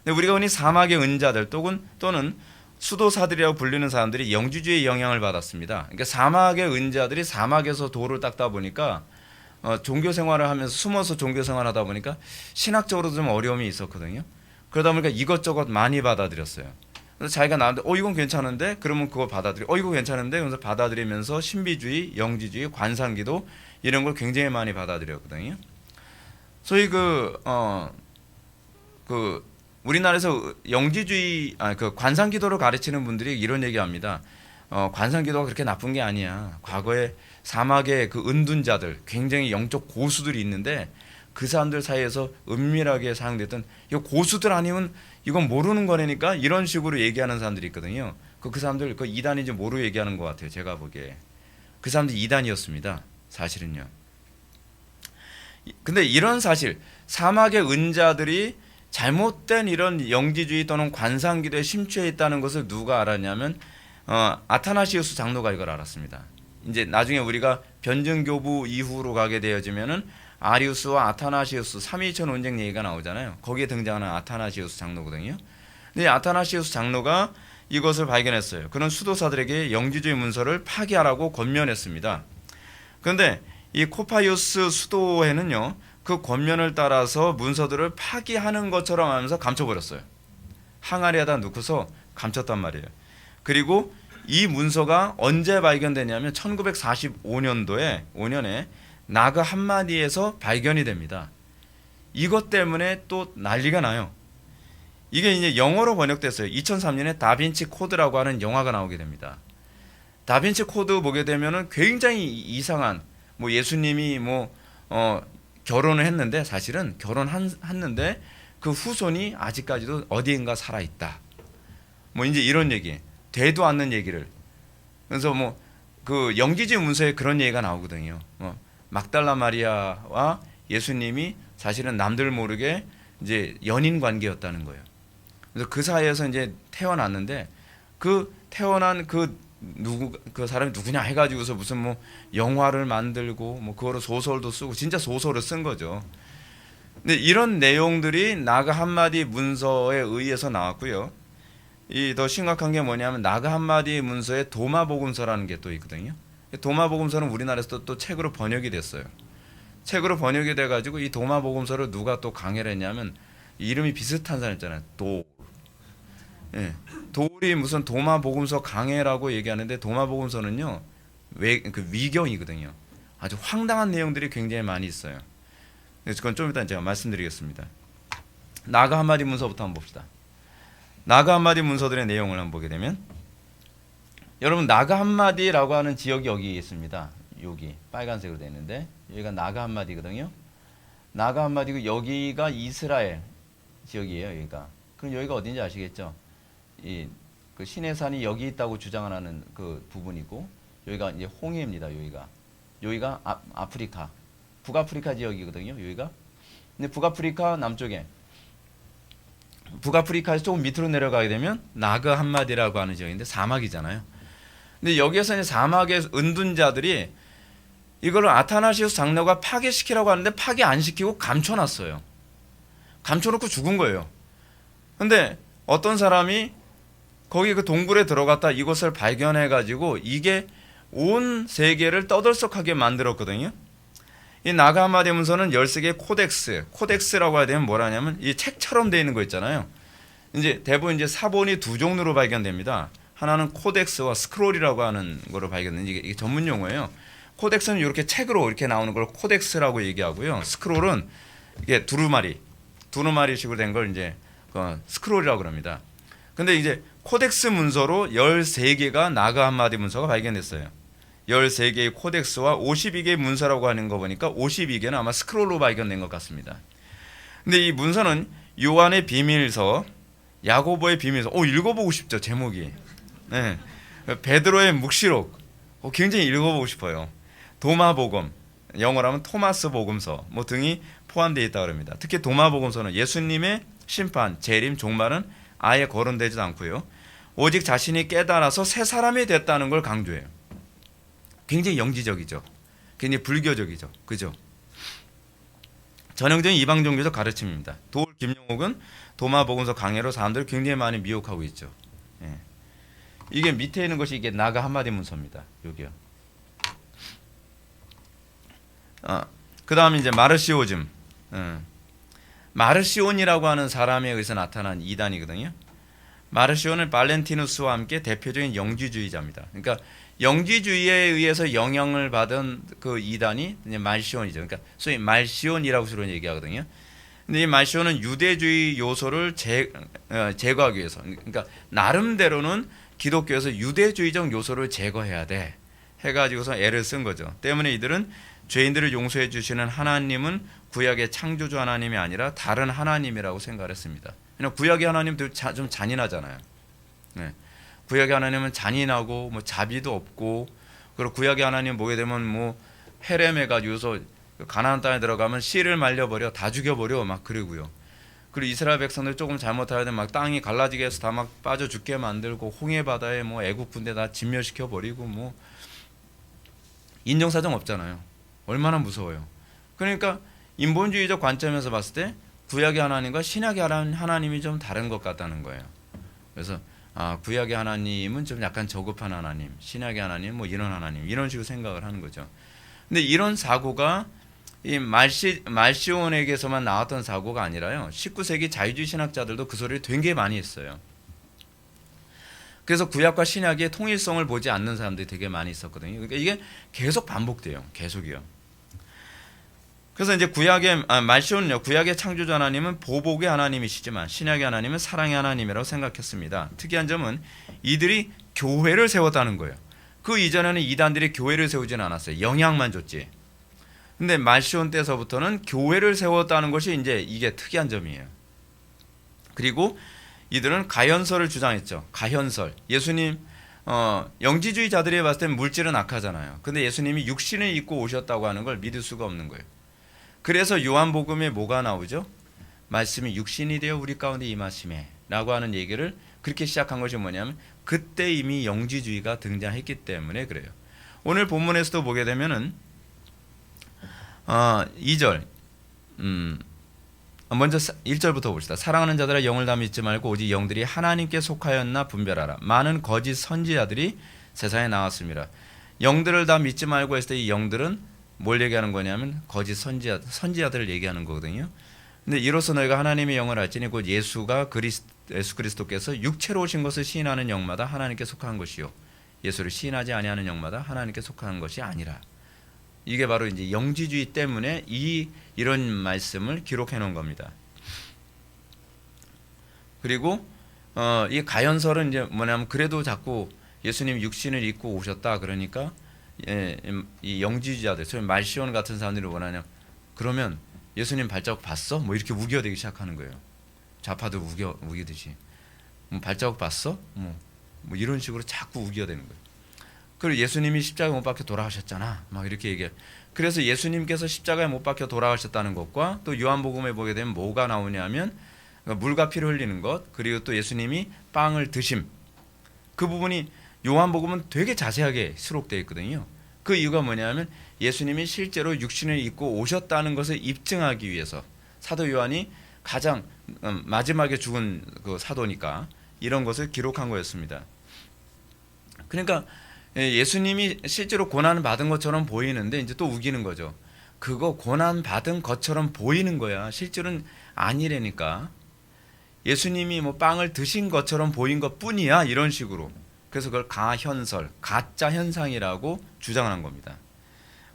근데 우리가 흔히 사막의 은자들 또는 수도사들이라고 불리는 사람들이 영지주의의 영향을 받았습니다. 그러니까 사막의 은자들이 사막에서 돌을 닦다 보니까 종교 생활을 하면서 숨어서 종교 생활하다 보니까 신학적으로 좀 어려움이 있었거든요. 그러다 보니까 이것저것 많이 받아들였어요. 그래서 자기가 나한테 이건 괜찮은데 그러면 그거 받아들여. 이거 괜찮은데 그래서 받아들이면서 신비주의, 영지주의, 관상기도 이런 걸 굉장히 많이 받아들였거든요. 소위 우리나라에서 영지주의, 그 관상기도를 가르치는 분들이 이런 얘기합니다. 관상기도가 그렇게 나쁜 게 아니야. 과거에 사막에 그 은둔자들, 굉장히 영적 고수들이 있는데 그 사람들 사이에서 은밀하게 사용됐던 이 고수들 아니면 이건 모르는 거니까 이런 식으로 얘기하는 사람들이 있거든요. 그 사람들 그 이단인지 모르고 얘기하는 것 같아요. 제가 보기에 그 사람들 이단이었습니다. 사실은요. 근데 이런 사실 사막의 은자들이 잘못된 이런 영지주의 또는 관상기도에 심취해 있다는 것을 누가 알았냐면 아타나시우스 장로가 이걸 알았습니다. 이제 나중에 우리가 변증교부 이후로 가게 되어지면은 아리우스와 아타나시우스 3.2천 논쟁 얘기가 나오잖아요. 거기에 등장하는 아타나시우스 장로거든요. 근데 아타나시우스 장로가 이것을 발견했어요. 그런 수도사들에게 영지주의 문서를 파기하라고 권면했습니다. 그런데 이 코파이오스 수도회는요, 그 권면을 따라서 문서들을 파기하는 것처럼 하면서 감춰버렸어요. 항아리에다 넣고서 감췄단 말이에요. 그리고 이 문서가 언제 발견되냐면 1945년에 나그 한마디에서 발견이 됩니다. 이것 때문에 또 난리가 나요. 이게 이제 영어로 번역됐어요. 2003년에 다빈치 코드라고 하는 영화가 나오게 됩니다. 다빈치 코드 보게 되면은 굉장히 이상한 예수님이 결혼을 했는데 사실은 결혼했는데 그 후손이 아직까지도 어디인가 살아 있다. 이제 이런 얘기, 되도 않는 얘기를. 그래서 그 영지주의 문서에 그런 얘기가 나오거든요. 막달라 마리아와 예수님이 사실은 남들 모르게 이제 연인 관계였다는 거예요. 그래서 그 사이에서 이제 태어났는데 그 태어난 그 사람이 누구냐 해가지고서 무슨 영화를 만들고 그거로 소설도 쓰고 진짜 소설을 쓴 거죠. 근데 이런 내용들이 나그 한마디 문서에 의해서 나왔고요. 이 더 심각한 게 뭐냐면 나그 한마디 문서에 도마복음서라는 게 또 있거든요. 도마복음서는 우리나라에서 또 책으로 번역이 됐어요. 책으로 번역이 돼가지고 이 도마복음서를 누가 또 강해를 했냐면 이름이 비슷한 사람 있잖아요. 예, 돌이 무슨 도마복음서 강해라고 얘기하는데 도마복음서는요 그 위경이거든요. 아주 황당한 내용들이 굉장히 많이 있어요. 그래서 그건 좀 이따 제가 말씀드리겠습니다. 나그 한마디 문서부터 한번 봅시다. 나그 한마디 문서들의 내용을 한번 보게 되면 여러분 나그 한마디라고 하는 지역이 여기 있습니다. 여기 빨간색으로 되어 있는데 여기가 나그 한마디거든요. 나그 한마디고 여기가 이스라엘 지역이에요. 여기가. 그럼 여기가 어딘지 아시겠죠? 그 시내산이 여기 있다고 주장을 하는 그 부분이고 여기가 이제 홍해입니다. 여기가 아프리카, 북아프리카 지역이거든요. 여기가. 근데 북아프리카 남쪽에 북아프리카에서 조금 밑으로 내려가게 되면 나그 한마디라고 하는 지역인데 사막이잖아요. 근데 여기에서 이제 사막의 은둔자들이 이걸 아타나시우스 장로가 파괴시키라고 하는데 파괴 안 시키고 감춰놨어요. 감춰놓고 죽은 거예요. 근데 어떤 사람이 거기 그 동굴에 들어갔다 이것을 발견해가지고 이게 온 세계를 떠들썩하게 만들었거든요. 이 나가 하마디 문서는 13개의 코덱스라고 해야 되면 뭐라냐면 이 책처럼 되어 있는 거 있잖아요. 이제 대부분 이제 사본이 두 종류로 발견됩니다. 하나는 코덱스와 스크롤이라고 하는 거로 발견된 이게 전문 용어예요. 코덱스는 이렇게 책으로 이렇게 나오는 걸 코덱스라고 얘기하고요. 스크롤은 이게 두루마리식으로 된 걸 이제 스크롤이라고 그럽니다. 근데 이제 코덱스 문서로 13개가 나가 한마디 문서가 발견됐어요. 13개의 코덱스와 52개의 문서라고 하는 거 보니까 52개는 아마 스크롤로 발견된 것 같습니다. 근데 이 문서는 요한의 비밀서, 야고보의 비밀서, 읽어보고 싶죠, 제목이. 네. 베드로의 묵시록, 굉장히 읽어보고 싶어요. 도마복음, 영어로 하면 토마스 복음서 뭐 등이 포함되어 있다고 합니다. 특히 도마복음서는 예수님의 심판, 재림, 종말은 아예 거론되지도 않고요. 오직 자신이 깨달아서 새 사람이 됐다는 걸 강조해요. 굉장히 영지적이죠. 굉장히 불교적이죠. 그죠? 전형적인 이방 종교적 가르침입니다. 도울 김용옥은 도마복음서 강해로 사람들을 굉장히 많이 미혹하고 있죠. 예. 이게 밑에 있는 것이 이게 나가 한마디 문서입니다. 여기요. 그 다음에 이제 마르시오즘. 마르시온이라고 하는 사람에 의해서 나타난 이단이거든요. 마르시온은 발렌티누스와 함께 대표적인 영지주의자입니다. 그러니까 영지주의에 의해서 영향을 받은 그 이단이 이제 말시온이죠. 그러니까 소위 말시온이라고 주로 얘기하거든요. 근데 이 말시온은 유대주의 요소를 제거하기 위해서, 그러니까 나름대로는 기독교에서 유대주의적 요소를 제거해야 돼 해가지고서 애를 쓴 거죠. 때문에 이들은 죄인들을 용서해 주시는 하나님은 구약의 창조주 하나님이 아니라 다른 하나님이라고 생각을 했습니다. 그냥 구약의 하나님도 좀 잔인하잖아요. 네. 구약의 하나님은 잔인하고 뭐 자비도 없고, 그리고 구약의 하나님 보게 되면 뭐 헤렘해가지고서 가나안 땅에 들어가면 씨를 말려버려, 다 죽여버려 막 그러고요. 그리고 이스라엘 백성들 조금 잘못하면 막 땅이 갈라지게 해서 다 막 빠져 죽게 만들고, 홍해 바다에 뭐 애국 군대 다 진멸시켜 버리고, 뭐 인정사정 없잖아요. 얼마나 무서워요. 그러니까 인본주의적 관점에서 봤을 때 구약의 하나님과 신약의 하나님이 좀 다른 것 같다는 거예요. 그래서 구약의 하나님은 좀 약간 저급한 하나님, 신약의 하나님 뭐 이런 하나님, 이런 식으로 생각을 하는 거죠. 근데 이런 사고가 이 말시온에게서만 나왔던 사고가 아니라요, 19세기 자유주의 신학자들도 그 소리를 되게 많이 했어요. 그래서 구약과 신약의 통일성을 보지 않는 사람들이 되게 많이 있었거든요. 그러니까 이게 계속 반복돼요. 계속이요. 그래서 이제 말시온은요, 구약의 창조주 하나님은 보복의 하나님이시지만 신약의 하나님은 사랑의 하나님이라고 생각했습니다. 특이한 점은 이들이 교회를 세웠다는 거예요. 그 이전에는 이단들이 교회를 세우지는 않았어요. 영향만 줬지. 근데 말시온 때서부터는 교회를 세웠다는 것이 이제 이게 특이한 점이에요. 그리고 이들은 가현설을 주장했죠. 가현설. 예수님, 영지주의자들이 봤을 땐 물질은 악하잖아요. 근데 예수님이 육신을 입고 오셨다고 하는 걸 믿을 수가 없는 거예요. 그래서 요한복음에 뭐가 나오죠? 말씀이 육신이 되어 우리 가운데 임하시매 라고 하는 얘기를 그렇게 시작한 것이 뭐냐면, 그때 이미 영지주의가 등장했기 때문에 그래요. 오늘 본문에서도 보게 되면은 2절, 먼저 1절부터 봅시다. 사랑하는 자들아, 영을 다 믿지 말고 오직 영들이 하나님께 속하였나 분별하라. 많은 거짓 선지자들이 세상에 나왔습니다. 영들을 다 믿지 말고 했을 때 이 영들은 뭘 얘기하는 거냐면 거짓 선지자들을 얘기하는 거거든요. 근데 이로써 너희가 하나님의 영을 알지니 곧 예수 그리스도께서 육체로 오신 것을 시인하는 영마다 하나님께 속한 것이요, 예수를 시인하지 아니하는 영마다 하나님께 속한 것이 아니라. 이게 바로 이제 영지주의 때문에 이런 말씀을 기록해 놓은 겁니다. 그리고 이 가연설은 이제 뭐냐면, 그래도 자꾸 예수님 육신을 입고 오셨다 그러니까 이 영지주의자들, 소위 말시온 같은 사람들이 원하냐, 그러면 예수님 발자국 봤어? 뭐 이렇게 우겨대기 시작하는 거예요. 좌파도 우기듯이. 뭐 발자국 봤어? 뭐 이런 식으로 자꾸 우겨대는 거예요. 그리고 예수님이 십자가에 못 박혀 돌아가셨잖아, 막 이렇게 얘기해. 그래서 예수님께서 십자가에 못 박혀 돌아가셨다는 것과 또 요한복음에 보게 되면 뭐가 나오냐면, 물과 피를 흘리는 것, 그리고 또 예수님이 빵을 드심, 그 부분이 요한복음은 되게 자세하게 수록되어 있거든요. 그 그 이유가 뭐냐면 예수님이 실제로 육신을 입고 오셨다는 것을 입증하기 위해서 사도 요한이 가장 마지막에 죽은 그 사도니까 이런 것을 기록한 거였습니다. 그러니까 예수님이 실제로 고난을 받은 것처럼 보이는데 이제 또 우기는 거죠. 그거 고난 받은 것처럼 보이는 거야. 실제로는 아니라니까. 예수님이 뭐 빵을 드신 것처럼 보인 것뿐이야. 이런 식으로. 그래서 그걸 가현설, 가짜 현상이라고 주장하는 겁니다.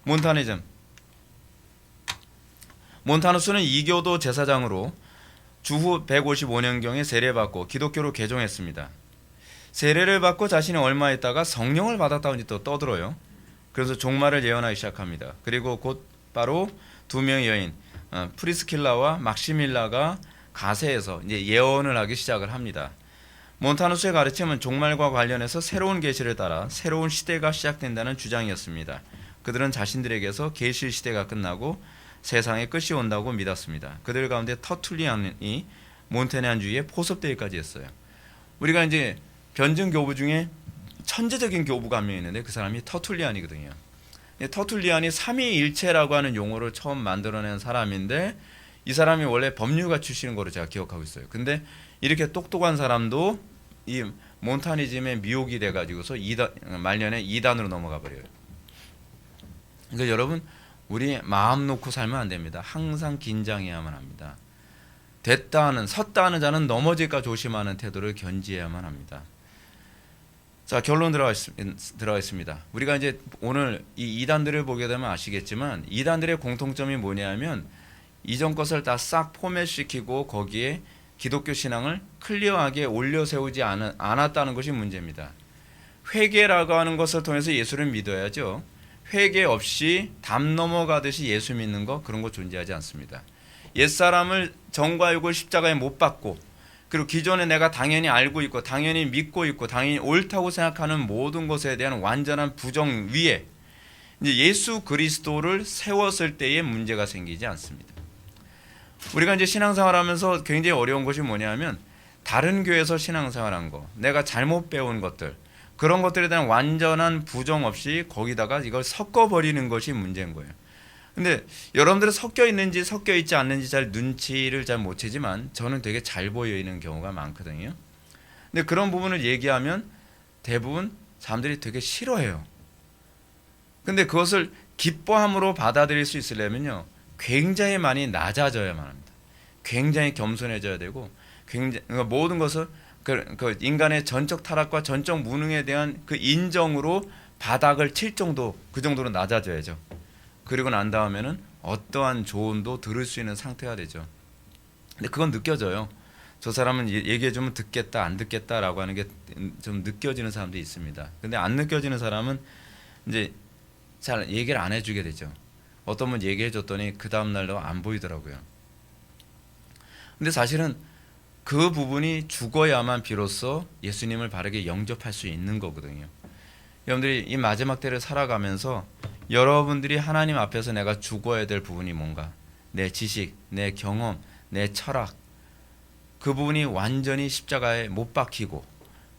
몬타니즘. 몬타누스는 이교도 제사장으로 주후 155년경에 세례받고 기독교로 개종했습니다. 세례를 받고 자신이 얼마 있다가 성령을 받았다고 또 떠들어요. 그래서 종말을 예언하기 시작합니다. 그리고 곧바로 두 명의 여인 프리스킬라와 막시밀라가 가세에서 이제 예언을 하기 시작을 합니다. 몬타누스의 가르침은 종말과 관련해서 새로운 계시를 따라 새로운 시대가 시작된다는 주장이었습니다. 그들은 자신들에게서 계시 시대가 끝나고 세상의 끝이 온다고 믿었습니다. 그들 가운데 터툴리안이 몬테니안주의에 포섭되기까지 했어요. 우리가 이제 변증 교부 중에 천재적인 교부가 한 명 있는데 그 사람이 터툴리안이거든요. 터툴리안이 삼위일체라고 하는 용어를 처음 만들어낸 사람인데 이 사람이 원래 법률가 출신인 거로 제가 기억하고 있어요. 근데 이렇게 똑똑한 사람도 이 몬타니즘에 미혹이 돼가지고서 말년에 이단으로 넘어가 버려요. 그러니까 여러분 우리 마음 놓고 살면 안 됩니다. 항상 긴장해야만 합니다. 됐다 하는 섰다 하는 자는 넘어질까 조심하는 태도를 견지해야만 합니다. 자, 결론 들어가 있습니다. 우리가 이제 오늘 이 이단들을 보게 되면 아시겠지만 이단들의 공통점이 뭐냐면 이전 것을 다 싹 포맷시키고 거기에 기독교 신앙을 클리어하게 올려 세우지 않았다는 것이 문제입니다. 회개라고 하는 것을 통해서 예수를 믿어야죠. 회개 없이 담 넘어가듯이 예수 믿는 거 그런 거 존재하지 않습니다. 옛사람을 정과 육을 십자가에 못 박고 그리고 기존에 내가 당연히 알고 있고 당연히 믿고 있고 당연히 옳다고 생각하는 모든 것에 대한 완전한 부정 위에 이제 예수 그리스도를 세웠을 때에 문제가 생기지 않습니다. 우리가 이제 신앙생활하면서 굉장히 어려운 것이 뭐냐면 다른 교회에서 신앙생활한 거, 내가 잘못 배운 것들 그런 것들에 대한 완전한 부정 없이 거기다가 이걸 섞어버리는 것이 문제인 거예요. 근데 여러분들은 섞여 있는지 섞여 있지 않는지 잘 눈치를 잘 못 채지만 저는 되게 잘 보이는 경우가 많거든요. 근데 그런 부분을 얘기하면 대부분 사람들이 되게 싫어해요. 근데 그것을 기뻐함으로 받아들일 수 있으려면요, 굉장히 많이 낮아져야만 합니다. 굉장히 겸손해져야 되고, 그러니까 모든 것을 그 인간의 전적 타락과 전적 무능에 대한 그 인정으로 바닥을 칠 정도, 그 정도로 낮아져야죠. 그리고 난 다음에는 어떠한 조언도 들을 수 있는 상태가 되죠. 근데 그건 느껴져요. 저 사람은 얘기해주면 듣겠다, 안 듣겠다라고 하는 게 좀 느껴지는 사람도 있습니다. 근데 안 느껴지는 사람은 이제 잘 얘기를 안 해주게 되죠. 어떤 분 얘기해줬더니 그 다음날도 안 보이더라고요. 근데 사실은 그 부분이 죽어야만 비로소 예수님을 바르게 영접할 수 있는 거거든요. 여러분들이 이 마지막 때를 살아가면서 여러분들이 하나님 앞에서 내가 죽어야 될 부분이 뭔가, 내 지식, 내 경험, 내 철학, 그 부분이 완전히 십자가에 못 박히고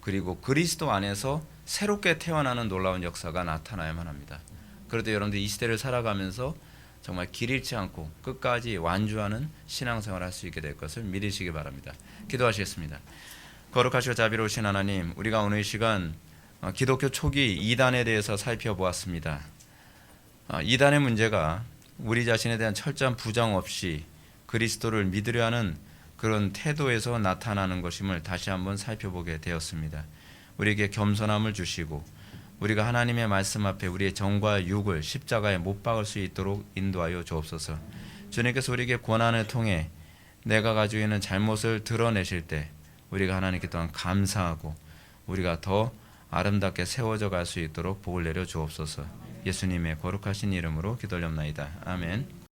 그리고 그리스도 안에서 새롭게 태어나는 놀라운 역사가 나타나야만 합니다. 그래도 여러분들 이 시대를 살아가면서 정말 길 잃지 않고 끝까지 완주하는 신앙생활을 할 수 있게 될 것을 믿으시기 바랍니다. 기도하시겠습니다. 거룩하시고 자비로우신 하나님, 우리가 오늘 이 시간 기독교 초기 이단에 대해서 살펴보았습니다. 이단의 문제가 우리 자신에 대한 철저한 부정 없이 그리스도를 믿으려 하는 그런 태도에서 나타나는 것임을 다시 한번 살펴보게 되었습니다. 우리에게 겸손함을 주시고 우리가 하나님의 말씀 앞에 우리의 정과 육을 십자가에 못 박을 수 있도록 인도하여 주옵소서. 주님께서 우리에게 고난을 통해 내가 가지고 있는 잘못을 드러내실 때 우리가 하나님께 또한 감사하고 우리가 더 아름답게 세워져 갈 수 있도록 복을 내려 주옵소서. 예수님의 거룩하신 이름으로 기도올옵나이다. 아멘.